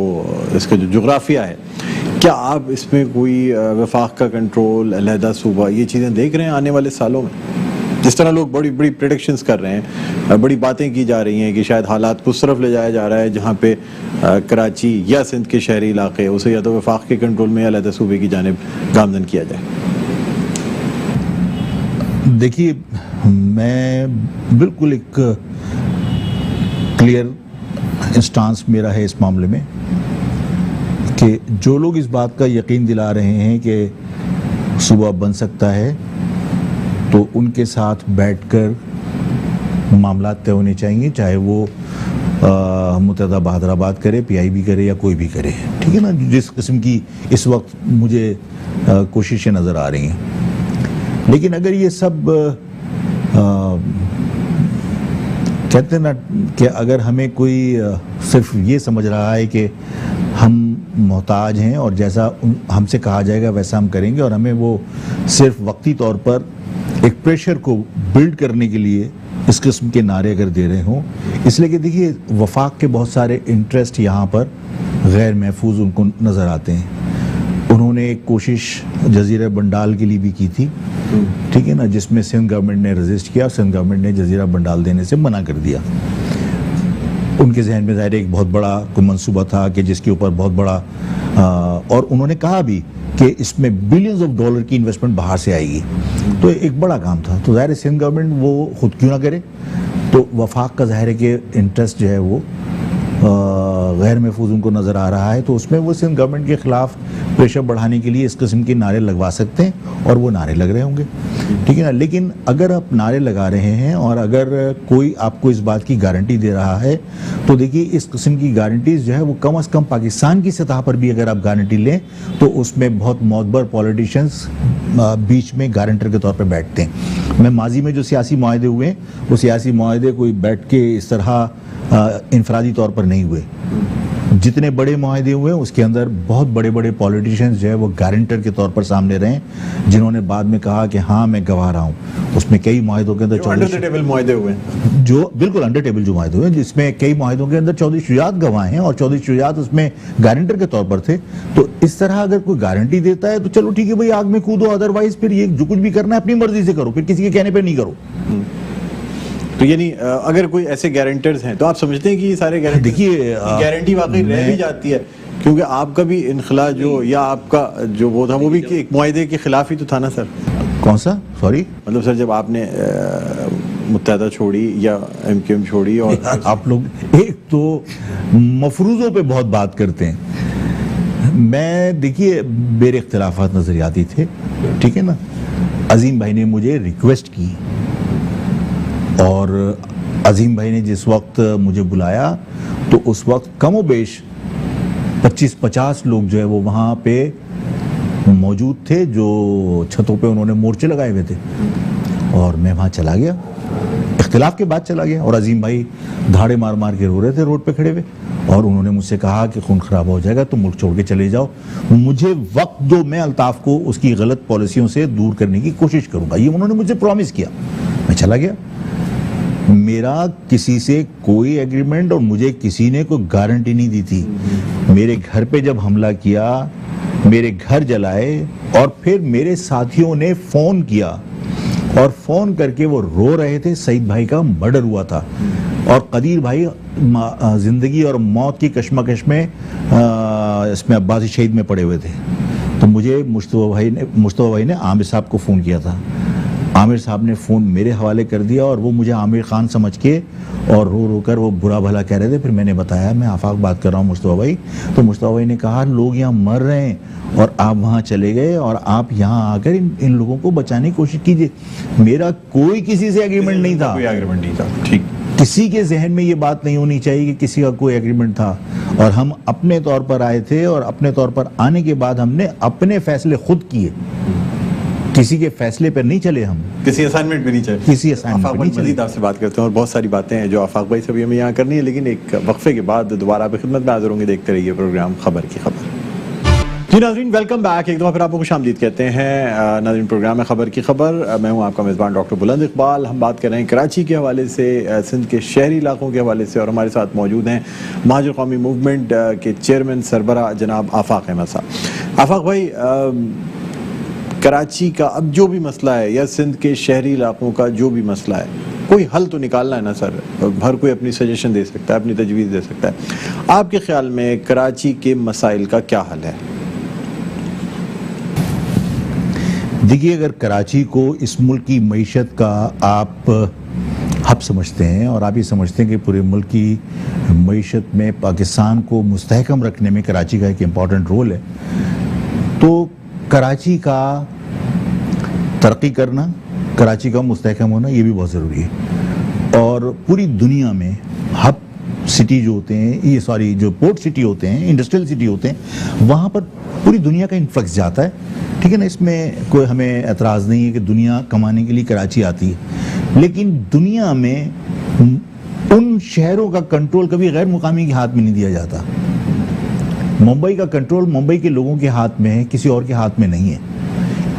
Speaker 1: इसका जो जोग्राफिया है, क्या आप इसमें कोई वफाक का कंट्रोल, अलहदा सूबा, ये चीज़ें देख रहे हैं आने वाले सालों में? जिस तरह लोग बड़ी बड़ी प्रेडिक्शंस कर रहे हैं, बड़ी बातें की जा रही हैं कि शायद हालात को उस तरफ ले जाया जा रहा है जहाँ पे कराची या सिंध के शहरी इलाके उसे या तो वफाक के कंट्रोल में या अलहदा सूबे की जानिब गामजन किया जाए।
Speaker 2: देखिए, मैं बिल्कुल एक क्लियर स्टांस मेरा है इस मामले में कि जो लोग इस बात का यकीन दिला रहे हैं कि सूबा बन सकता है, तो उनके साथ बैठकर मामला तय होने चाहिए, चाहे वो मुत्तहदा बहादुराबाद करे, PIB करे या कोई भी करे, ठीक है ना। जिस किस्म की इस वक्त मुझे कोशिशें नज़र आ रही हैं, लेकिन अगर ये सब कहते हैं ना कि अगर हमें कोई सिर्फ ये समझ रहा है कि हम मोहताज हैं और जैसा हमसे कहा जाएगा वैसा हम करेंगे, और हमें वो सिर्फ वक्ती तौर पर एक प्रेशर को बिल्ड करने के लिए इस किस्म के नारे अगर दे रहे हों, इसलिए कि देखिए वफाक के बहुत सारे इंटरेस्ट यहाँ पर गैर महफूज उनको नज़र आते हैं। उन्होंने एक कोशिश जजीरा बंडाल के लिए भी की थी, ठीक है ना, जिसमें सिंध गवर्नमेंट ने रजिस्ट किया, सिंध गवर्नमेंट ने जजीरा बंडाल देने से मना कर दिया। उनके जहन में ज़ाहिर एक बहुत बड़ा कोई मंसूबा था कि जिसके ऊपर बहुत बड़ा और उन्होंने कहा भी कि इसमें बिलियंस ऑफ डॉलर की इन्वेस्टमेंट बाहर से आएगी, तो एक बड़ा काम था। तो ज़ाहिर सिंध गवर्नमेंट वो खुद क्यों ना करे, तो वफाक का ज़ाहिर है कि इंटरेस्ट जो है वो गैर महफूज उनको नज़र आ रहा है, तो उसमें वो सिंध गवर्नमेंट के खिलाफ प्रेशर बढ़ाने के लिए इस किस्म के नारे लगवा सकते हैं और वो नारे लग रहे होंगे, ठीक है ना। लेकिन अगर आप नारे लगा रहे हैं और अगर कोई आपको इस बात की गारंटी दे रहा है, तो देखिए इस किस्म की गारंटीज जो है वो कम से कम पाकिस्तान की सतह पर भी अगर आप गारंटी लें तो उसमें बहुत मौतबर पॉलिटिशियंस बीच में गारंटर के तौर पर बैठते हैं। मैं माजी में जो सियासी मुआहदे हुए वो सियासी मुआहदे कोई बैठ के इस तरह इनफरादी तौर पर नहीं हुए। जितने बड़े मुआहदे हुए उसके अंदर बहुत बड़े बड़े पॉलिटिशियंस जो है वो गारंटर के तौर पर सामने रहे, जिन्होंने बाद में कहा कि हाँ मैं गवाह रहा हूँ। उसमें कई मुआहदों के अंदर
Speaker 1: अंडर टेबल मुआहदे हुए,
Speaker 2: जो बिल्कुल अंडर टेबल जो मुआहदे हुए, जिसमें कई मुआहदों के अंदर चौधरी शुजात गवाह हैं और चौधरी शुजात उसमें गारंटर के तौर पर थे। तो इस तरह अगर कोई गारंटी देता है तो चलो ठीक है भाई, आग में कूदो, अदरवाइज फिर ये जो कुछ भी करना है अपनी मर्जी से करो, फिर किसी के कहने पर नहीं करो।
Speaker 1: तो यानी अगर कोई ऐसे गारंटर्स हैं तो आप समझते हैं कि ये सारे गारंटर,
Speaker 2: देखिए
Speaker 1: गारंटी वाकई रह भी जाती है, क्योंकि आपका भी इनखला जो या आपका जो वो था वो भी एक मुआहदे के खिलाफ ही तो था ना सर।
Speaker 2: कौन सा? सॉरी,
Speaker 1: मतलब सर जब आपने मुत्तहदा छोड़ी या MQM छोड़ी, और
Speaker 2: आप लोग एक तो मफरूजों पे बहुत बात करते हैं। मैं देखिए मेरे इख्तिलाफात नजरियाती थे, ठीक है ना। अजीम भाई ने मुझे रिक्वेस्ट की और अजीम भाई ने जिस वक्त मुझे बुलाया तो उस वक्त कमोबेश 25-50 लोग जो है वो वहाँ पे मौजूद थे, जो छतों पे उन्होंने मोर्चे लगाए हुए थे, और मैं वहाँ चला गया, इख्तिलाफ के बाद चला गया, और अजीम भाई धाड़े मार मार के रो रहे थे रोड पे खड़े हुए, और उन्होंने मुझसे कहा कि खून खराब हो जाएगा तो मुल्क छोड़ के चले जाओ। मुझे वक्त दो, मैं अल्ताफ को उसकी गलत पॉलिसियों से दूर करने की कोशिश करूंगा, ये उन्होंने मुझे प्रॉमिस किया। मैं चला गया, मेरा किसी से कोई एग्रीमेंट और मुझे किसी ने कोई गारंटी नहीं दी थी। मेरे घर पे जब हमला किया, मेरे घर जलाए, और फिर मेरे साथियों ने फोन किया और फोन करके वो रो रहे थे, सईद भाई का मर्डर हुआ था और कदीर भाई जिंदगी और मौत की कश्मकश में इसमें अब्बासी शहीद में पड़े हुए थे। तो मुझे मुश्तबा भाई ने आमिर साहब को फ़ोन किया था। आमिर साहब ने फ़ोन मेरे हवाले कर दिया और वो मुझे आमिर खान समझ के और रो रो कर वो बुरा भला कह रहे थे। फिर मैंने बताया मैं आफाक बात कर रहा हूँ मुश्तबा भाई। तो मुश्तबा भाई ने कहा लोग यहाँ मर रहे हैं और आप वहाँ चले गए और आप यहाँ आकर इन लोगों को बचाने की कोशिश कीजिए। मेरा कोई किसी से एग्रीमेंट नहीं था,
Speaker 1: कोई एग्रीमेंट नहीं था। ठीक,
Speaker 2: किसी के जहन में ये बात नहीं होनी चाहिए कि किसी का कोई एग्रीमेंट था, और हम अपने तौर पर आए थे और अपने तौर पर आने के बाद हमने अपने फैसले खुद किए, किसी के फैसले पर नहीं चले, हम
Speaker 1: किसी असाइनमेंट पे नहीं चले,
Speaker 2: किसी असाइनमेंट पर नहीं चले।
Speaker 1: मजीद आपसे बात करते हैं और बहुत सारी बातें हैं जो आफाक भाई से भी हमें यहाँ करनी है, लेकिन एक वक्फे के बाद दोबारा आपकी खिदमत में हाजिर होंगे। देखते रहिए प्रोग्राम खबर की खबर। जी नाज़रीन, वेलकम बैक। एक दफ़ा फिर आपको खुशामदीद कहते हैं। नाज़रीन, प्रोग्राम है खबर की खबर। मैं हूं आपका मेज़बान डॉक्टर बुलंद इकबाल। हम बात कर रहे हैं कराची के हवाले से, सिंध के शहरी इलाकों के हवाले से, और हमारे साथ मौजूद हैं महाजर कौमी मूवमेंट के चेयरमैन सरबराह जनाब आफाक अहमद साहब। आफाक भाई, कराची का अब जो भी मसला है या सिंध के शहरी इलाकों का जो भी मसला है, कोई हल तो निकालना है ना सर। हर कोई अपनी सजेशन दे सकता है, अपनी तजवीज़ दे सकता है। आपके ख्याल में कराची के मसाइल का क्या हल है?
Speaker 2: देखिए, अगर कराची को इस मुल्क की मईशत का आप हब समझते हैं और आप ये समझते हैं कि पूरे मुल्क की मईशत में पाकिस्तान को मुस्तहकम रखने में कराची का एक इम्पॉर्टेंट रोल है, तो कराची का तरक्की करना, कराची का मुस्तहकम होना, ये भी बहुत ज़रूरी है। और पूरी दुनिया में हब सिटी जो होते हैं, ये सॉरी जो पोर्ट सिटी होते हैं, इंडस्ट्रियल सिटी होते हैं, वहाँ पर पूरी दुनिया का इन्फ्लक्स जाता है, ठीक है ना। इसमें कोई हमें एतराज़ नहीं है कि दुनिया कमाने के लिए कराची आती है, लेकिन दुनिया में उन शहरों का कंट्रोल कभी गैर मुकामी के हाथ में नहीं दिया जाता। मुंबई का कंट्रोल मुंबई के लोगों के हाथ में है, किसी और के हाथ में नहीं है।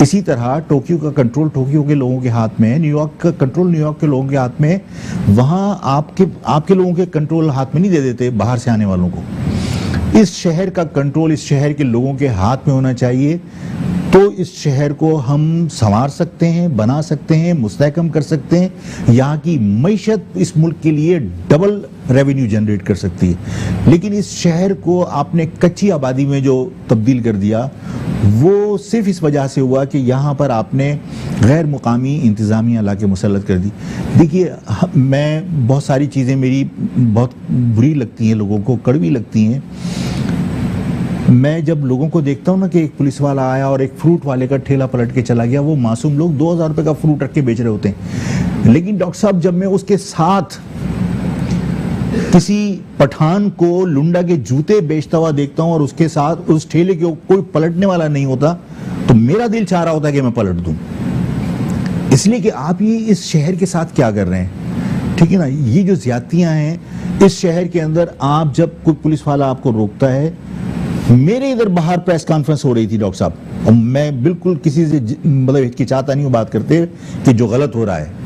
Speaker 2: इसी तरह टोक्यो का कंट्रोल टोक्यो के लोगों के हाथ में है, न्यूयॉर्क का कंट्रोल न्यूयॉर्क के लोगों के हाथ में है। वहाँ आपके लोगों के कंट्रोल हाथ में नहीं दे देते बाहर से आने वालों को। इस शहर का कंट्रोल इस शहर के लोगों के हाथ में होना चाहिए, तो इस शहर को हम संवार सकते हैं, बना सकते हैं, मुस्तहकम कर सकते हैं। यहाँ की मईशत इस मुल्क के लिए डबल रेवेन्यू जनरेट कर सकती है। लेकिन इस शहर को आपने कच्ची आबादी में जो तब्दील कर दिया वो सिर्फ इस वजह से हुआ कि यहाँ पर आपने गैर मुकामी इंतज़ामिया ला के मुसल्लत कर दी। देखिए मैं बहुत सारी चीज़ें मेरी बहुत बुरी लगती हैं, लोगों को कड़वी लगती हैं। मैं जब लोगों को देखता हूँ ना कि एक पुलिस वाला आया और एक फ्रूट वाले का ठेला पलट के चला गया, वो मासूम लोग 2000 रुपये का फ्रूट रख के बेच रहे होते हैं। लेकिन डॉक्टर साहब जब मैं उसके साथ किसी पठान को लुंडा के जूते बेचता हुआ देखता हूं और उसके साथ उस ठेले के कोई पलटने वाला नहीं होता, तो मेरा दिल चाह रहा होता है कि मैं पलट दूं। इसलिए कि आप ये इस शहर के साथ क्या कर रहे हैं, ठीक है ना। ये जो ज्यादतियां हैं इस शहर के अंदर, आप जब कोई पुलिस वाला आपको रोकता है, मेरे इधर बाहर प्रेस कॉन्फ्रेंस हो रही थी डॉक्टर साहब, और मैं बिल्कुल किसी से मतलब हिचकिचाता नहीं हूं बात करते कि जो गलत हो रहा है।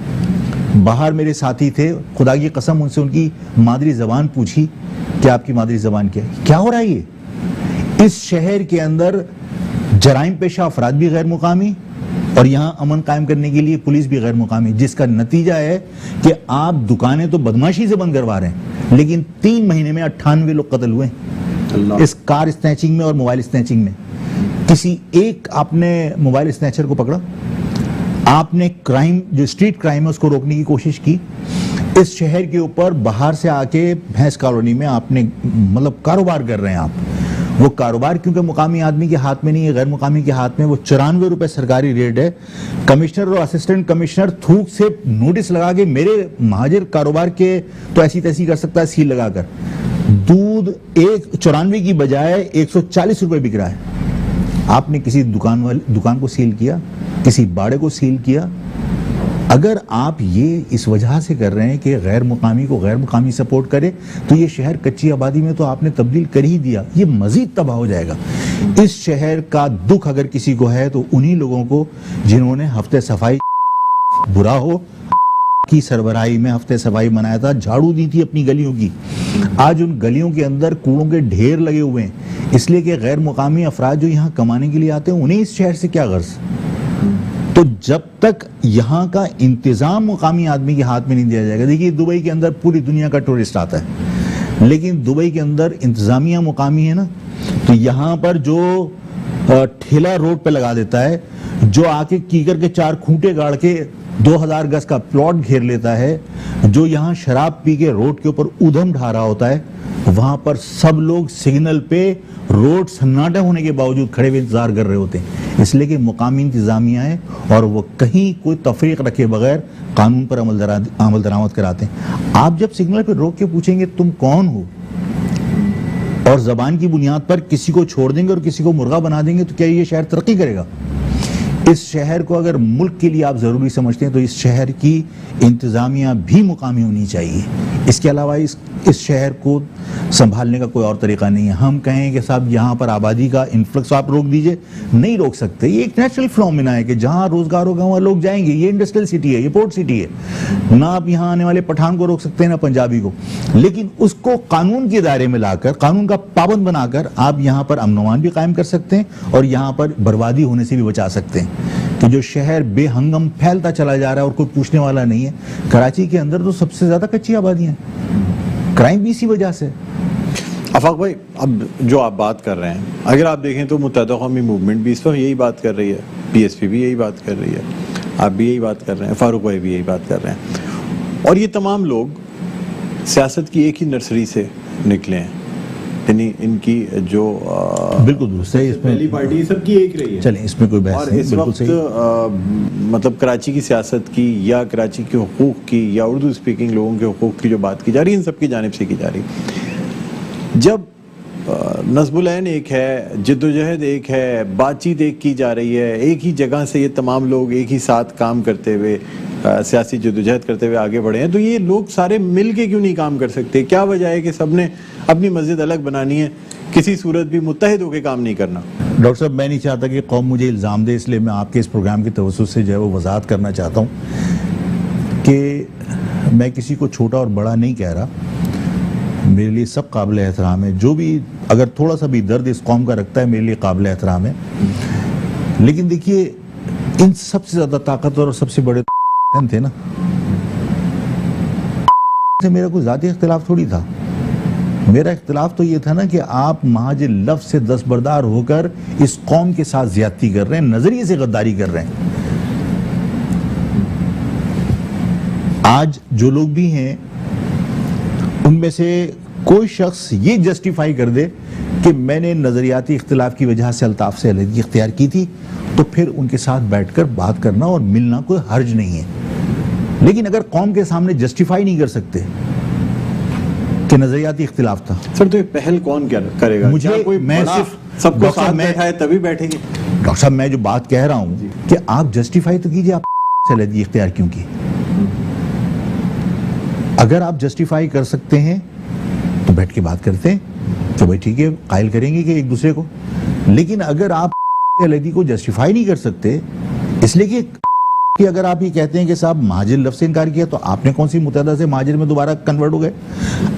Speaker 2: बाहर मेरे साथी थे, खुदा की कसम उनसे उनकी मादरी जबान पूछी कि आपकी मादरी जबान क्या हो रहा है ये। इस शहर के अंदर जराइम पेशा अफराद भी गैर मुकामी और यहाँ अमन कायम करने के लिए पुलिस भी गैर मुकामी, जिसका नतीजा है कि आप दुकानें तो बदमाशी से बंद करवा रहे हैं, लेकिन 3 महीने में 98 लोग कत्ल हुए इस कार स्नैचिंग में और मोबाइल स्नैचिंग में। किसी एक आपने मोबाइल स्नैचर को पकड़ा, आपने क्राइम जो स्ट्रीट क्राइम है उसको रोकने की कोशिश की। इस शहर के ऊपर बाहर से आके भैंस कॉलोनी में आपने मतलब कारोबार कर रहे हैं आप। वो कारोबार क्योंकि मुकामी आदमी के हाथ में नहीं है, गैर मुकामी के हाथ में, वो 94 रुपए सरकारी रेट है। कमिश्नर और असिस्टेंट कमिश्नर थूक से नोटिस लगा के मेरे महाजिर कारोबार के तो ऐसी तैसी कर सकता है सील लगाकर। दूध 94 की बजाय 140 रुपए बिक रहा है। आपने किसी दुकान को सील किया, किसी बाड़े को सील किया। अगर आप ये इस वजह से कर रहे हैं कि गैर मुकामी को गैर मुकामी सपोर्ट करे, तो ये शहर कच्ची आबादी में तो आपने तब्दील कर ही दिया, ये मजीद तबाह हो जाएगा। इस शहर का दुख अगर किसी को है तो उन्हीं लोगों को जिन्होंने हफ्ते सफाई बुरा हो की सरबराही में हफ्ते सफाई मनाया था, झाड़ू दी थी अपनी गलियों की। आज उन गलियों के अंदर कूड़ों के ढेर लगे हुए हैं, इसलिए कि गैर मुकामी अफराद जो यहाँ कमाने के लिए आते हैं उन्हें इस शहर से क्या गर्ज। तो जब तक यहाँ का इंतजाम मुकामी आदमी के हाथ में नहीं दिया जाएगा, देखिए दुबई के अंदर पूरी दुनिया का टूरिस्ट आता है, लेकिन दुबई के अंदर इंतजामिया मुकामी है ना, तो यहाँ पर जो ठेला रोड पे लगा देता है, जो आके कीकर के 4 खूंटे गाड़ के 2000 गज का प्लॉट घेर लेता है, जो यहाँ शराब पी के रोड के ऊपर उधम ढा रहा होता है, वहां पर सब लोग सिग्नल पे रोड सन्नाटा होने के बावजूद खड़े हुए इंतजार कर रहे होते हैं, इसलिए कि मुकामी इंतजामिया है और वो कहीं कोई तफरीक रखे बगैर कानून पर अमल दरामद कराते हैं। आप जब सिग्नल पे रोक के पूछेंगे तुम कौन हो और जबान की बुनियाद पर किसी को छोड़ देंगे और किसी को मुर्गा बना देंगे, तो क्या ये शहर तरक्की करेगा? इस शहर को अगर मुल्क के लिए आप जरूरी समझते हैं तो इस शहर की इंतजामिया भी मुकामी होनी चाहिए। इसके अलावा इस शहर को संभालने का कोई और तरीका नहीं है। हम कहें कि साहब यहाँ पर आबादी का इन्फ्लक्स आप रोक दीजिए, नहीं रोक सकते। ये एक नेचुरल फिनोमेना है कि जहाँ रोजगार होगा वहाँ लोग जाएंगे। ये इंडस्ट्रियल सिटी है, ये पोर्ट सिटी है। ना आप यहाँ आने वाले पठान को रोक सकते हैं ना पंजाबी को, लेकिन उसको कानून के दायरे में लाकर, कानून का पाबंद बनाकर आप यहाँ पर अमन भी कायम कर सकते हैं और यहाँ पर बर्बादी होने से भी बचा सकते हैं। कि जो शहर बेहंगम फैलता चला जा रहा है और कोई पूछने वाला नहीं है। कराची के अंदर तो सबसे ज्यादा कच्ची आबादी है, क्राइम भी इसी वजह से।
Speaker 1: आफाक भाई, अब जो आप बात कर रहे हैं, अगर आप देखें तो मुत्तहिदा कौमी मूवमेंट भी इस वक्त यही बात कर रही है, PSP भी यही बात कर रही है, आप भी यही बात कर रहे हैं, फारूक भाई भी यही बात कर रहे हैं, और ये तमाम लोग सियासत की एक ही नर्सरी से निकले हैं। यानी इनकी जो
Speaker 2: बिल्कुल दुरुस्त है, इसमें
Speaker 1: पहली पार्टी सबकी एक रही है।
Speaker 2: चलें, इसमें कोई बहस
Speaker 1: और
Speaker 2: नहीं,
Speaker 1: इस
Speaker 2: बिल्कुल
Speaker 1: वक्त
Speaker 2: सही।
Speaker 1: मतलब कराची की सियासत की या कराची के हुकूक की या उर्दू स्पीकिंग लोगों के हुकूक की जो बात की जा रही है, इन सबकी जानिब से की जा रही है। जब नस्बुलैन एक है, जिद्दोजहद एक है, बातचीत एक की जा रही है, एक ही जगह से ये तमाम लोग एक ही साथ काम करते हुए सियासी जद्दोजहद करते हुए आगे बढ़े हैं, तो ये लोग सारे मिल के क्यों नहीं काम कर सकते? क्या वजह है कि सबने अपनी मस्जिद अलग बनानी है, किसी सूरत भी मुत्तहिद होकर काम नहीं करना?
Speaker 2: डॉक्टर साहब, मैं नहीं चाहता कि कौम मुझे इल्ज़ाम दे, इसलिए मैं आपके इस प्रोग्राम की तवज्जुह से जो है वो वजाहत करना चाहता हूँ कि मैं किसी को छोटा और बड़ा नहीं कह रहा। मेरे लिए सब काबिल एहतराम है, जो भी अगर थोड़ा सा भी दर्द इस कौम का रखता है मेरे लिए काबिल एहतराम है। लेकिन देखिए, इन सबसे ज़्यादा ताकतवर और सबसे बड़े थे ना, से मेरा कोई ज़ाती इख्तिलाफ थोड़ी था। मेरा इख्तिलाफ तो ये था ना कि आप महाजिर लफ्ज़ से दस्तबरदार होकर इस कौम के साथ ज्यादती कर रहे हैं, नजरिए से गद्दारी कर रहे हैं। आज जो लोग भी हैं उनमें से कोई शख्स ये जस्टिफाई कर दे कि मैंने नजरियाती इख्तिलाफ की वजह से अल्ताफ से अलहदगी इख्तियार की थी, तो फिर उनके साथ बैठकर बात करना और मिलना कोई हर्ज नहीं है। लेकिन अगर कौम के सामने जस्टिफाई नहीं कर सकते कि नजरियाती इख्तिलाफ था,
Speaker 1: सर तो ये पहल कौन क्या करेगा?
Speaker 2: मुझे
Speaker 1: क्या कोई
Speaker 2: मैं
Speaker 1: बड़ा
Speaker 2: सिर्फ
Speaker 1: सबको साथ बैठा है तभी बैठेंगे?
Speaker 2: डॉक्टर साहब मैं जो बात कह रहा हूं कि आप जस्टिफाई तो कीजिए, आप से अलहदगी इख्तियार क्यों की? अगर आप जस्टिफाई कर सकते हैं तो बैठ के बात करते हैं, तो भाई ठीक है, कायल करेंगे कि एक दूसरे को। लेकिन अगर आप अलहदगी को जस्टिफाई नहीं कर सकते, इसलिए कि अगर आप ये कहते हैं कि साहब महाजिर लफ्ज़ से इनकार किया, तो आपने कौन सी मुतहदा से महाजिर में दोबारा कन्वर्ट हो गए?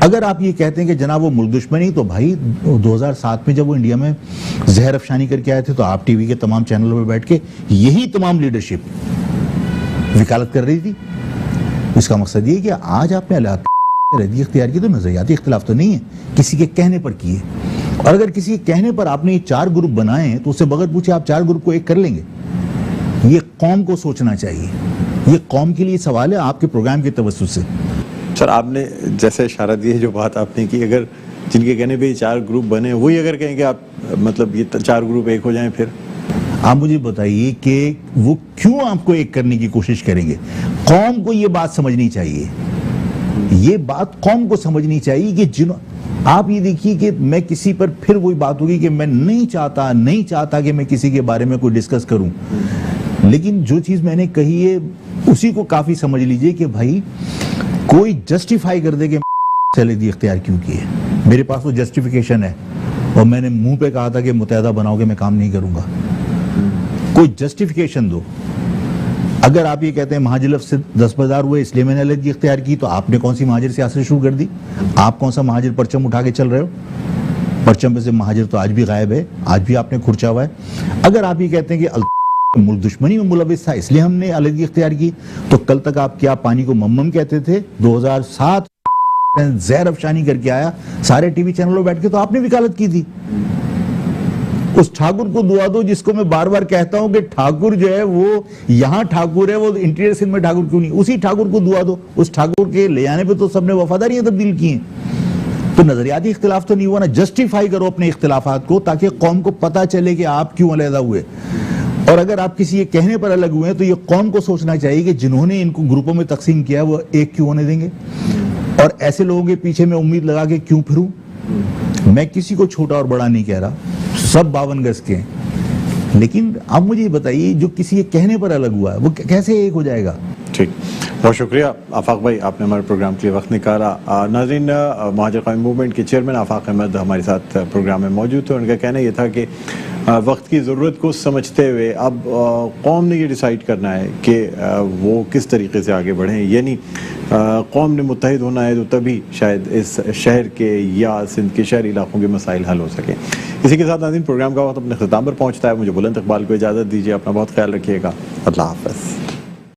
Speaker 2: अगर आप ये कहते हैं कि जनाब वो मुल्क दुश्मनी, तो भाई 2007 में जब वो इंडिया में जहर अफशानी करके आए थे, तो आप टीवी के तमाम चैनलों पर बैठ के यही तमाम लीडरशिप वकालत कर रही थी। इसका मकसद ये कि आज आपने अलहदगी इख्तियार की, तो नजरियाती इख्तिलाफ तो नहीं है, किसी के कहने पर किए। और अगर किसी के कहने पर आपने ये 4 ग्रुप बनाए हैं, तो उससे बगैर पूछे आप 4 ग्रुप को एक कर लेंगे? ये कौम को सोचना चाहिए, ये कौम के लिए सवाल है आपके प्रोग्राम के तवज्जुह से।
Speaker 1: सर आपने जैसे इशारा दिया, जो बात आपने की, अगर जिनके कहने पे 4 ग्रुप बने, वही अगर कहें कि आप मतलब ये 4 ग्रुप एक हो जाएं, फिर
Speaker 2: आप मुझे बताइए कि वो क्यों आपको एक करने की कोशिश करेंगे? कौम को ये बात समझनी चाहिए, ये बात कौम को समझनी चाहिए कि आप ये देखिए कि मैं किसी पर, फिर वही बात होगी कि मैं नहीं चाहता कि मैं किसी के बारे में कोई डिस्कस करूं, लेकिन जो चीज मैंने कही है उसी को काफी समझ लीजिए कि भाई कोई जस्टिफाई कर दे कि अलहदगी इख्तियार क्यों की है। मेरे पास वो जस्टिफिकेशन है और मैंने मुंह पे कहा था कि मुतहदा बनाओगे मैं काम नहीं करूंगा। कोई जस्टिफिकेशन दो। अगर आप ये कहते हैं महाजिर लफ्ज़ से दस्तबरदार हुए इसलिए मैंने अलहदगी इख्तियार की, तो आपने कौन सी महाजिर सियासत शुरू कर दी? आप कौन सा महाजिर परचम उठा के चल रहे हो? परचम पे से महाजिर तो आज भी गायब है, आज भी आपने खुर्चा हुआ है। अगर आप ये कहते हैं कि मुल्क दुश्मनी में मुलविस था इसलिए हमने अलहदगी इख्तियार की, तो कल तक आप क्या पानी को मम्मम कहते थे? 2007 जहर अफशानी करके आया सारे टीवी चैनलों बैठ के, तो आपने वकालत की थी। उस ठाकुर को दुआ दो जिसको मैं बार बार कहता हूं कि ठाकुर जो है वो यहां ठाकुर है, वो इंटीरियर सिंध में ठाकुर क्यों नहीं? उसी ठाकुर को दुआ दो। उस ठाकुर के ले आने पे तो सबने वफादारियां तब्दील की हैं। तो नजरियाती इख्तिलाफ तो नहीं हुआ ना। जस्टिफाई करो अपने इख्तिलाफात को, ताकि कौम को पता चले कि आप क्यों अलहदा हुए। और अगर आप किसी ये कहने पर अलग हुए हैं, तो ये कौम को सोचना चाहिए कि जिन्होंने इनको ग्रुपों में तकसीम किया वो एक क्यों होने देंगे? और ऐसे लोगों के पीछे मैं उम्मीद लगा के क्यों फिरूं? मैं किसी को छोटा और बड़ा नहीं कह रहा, सब 52 गज के हैं। लेकिन आप मुझे ये बताइए, जो किसी के कहने पर अलग हुआ है वो कैसे एक हो जाएगा?
Speaker 1: ठीक, बहुत शुक्रिया आफाक भाई, आपने हमारे प्रोग्राम के लिए वक्त निकाला। नाज़रीन, महाजिर क़ौमी मूवमेंट के चेयरमैन आफाक अहमद हमारे साथ प्रोग्राम में मौजूद थे। उनका कहना यह था कि वक्त की ज़रूरत को समझते हुए अब कौम ने ये डिसाइड करना है कि वो किस तरीके से आगे बढ़ें, यानी कौम ने मुत्तहिद होना है, तो तभी शायद इस शहर के या सिंध के शहरी इलाकों के मसाइल हल हो सकें। इसी के साथ नाज़रीन, प्रोग्राम का वक्त अपने ख़िताम पर पहुँचता है। मुझे बुलंद इकबाल को इजाज़त दीजिए। अपना बहुत ख्याल रखिएगा। अल्लाह हाफ़िज़।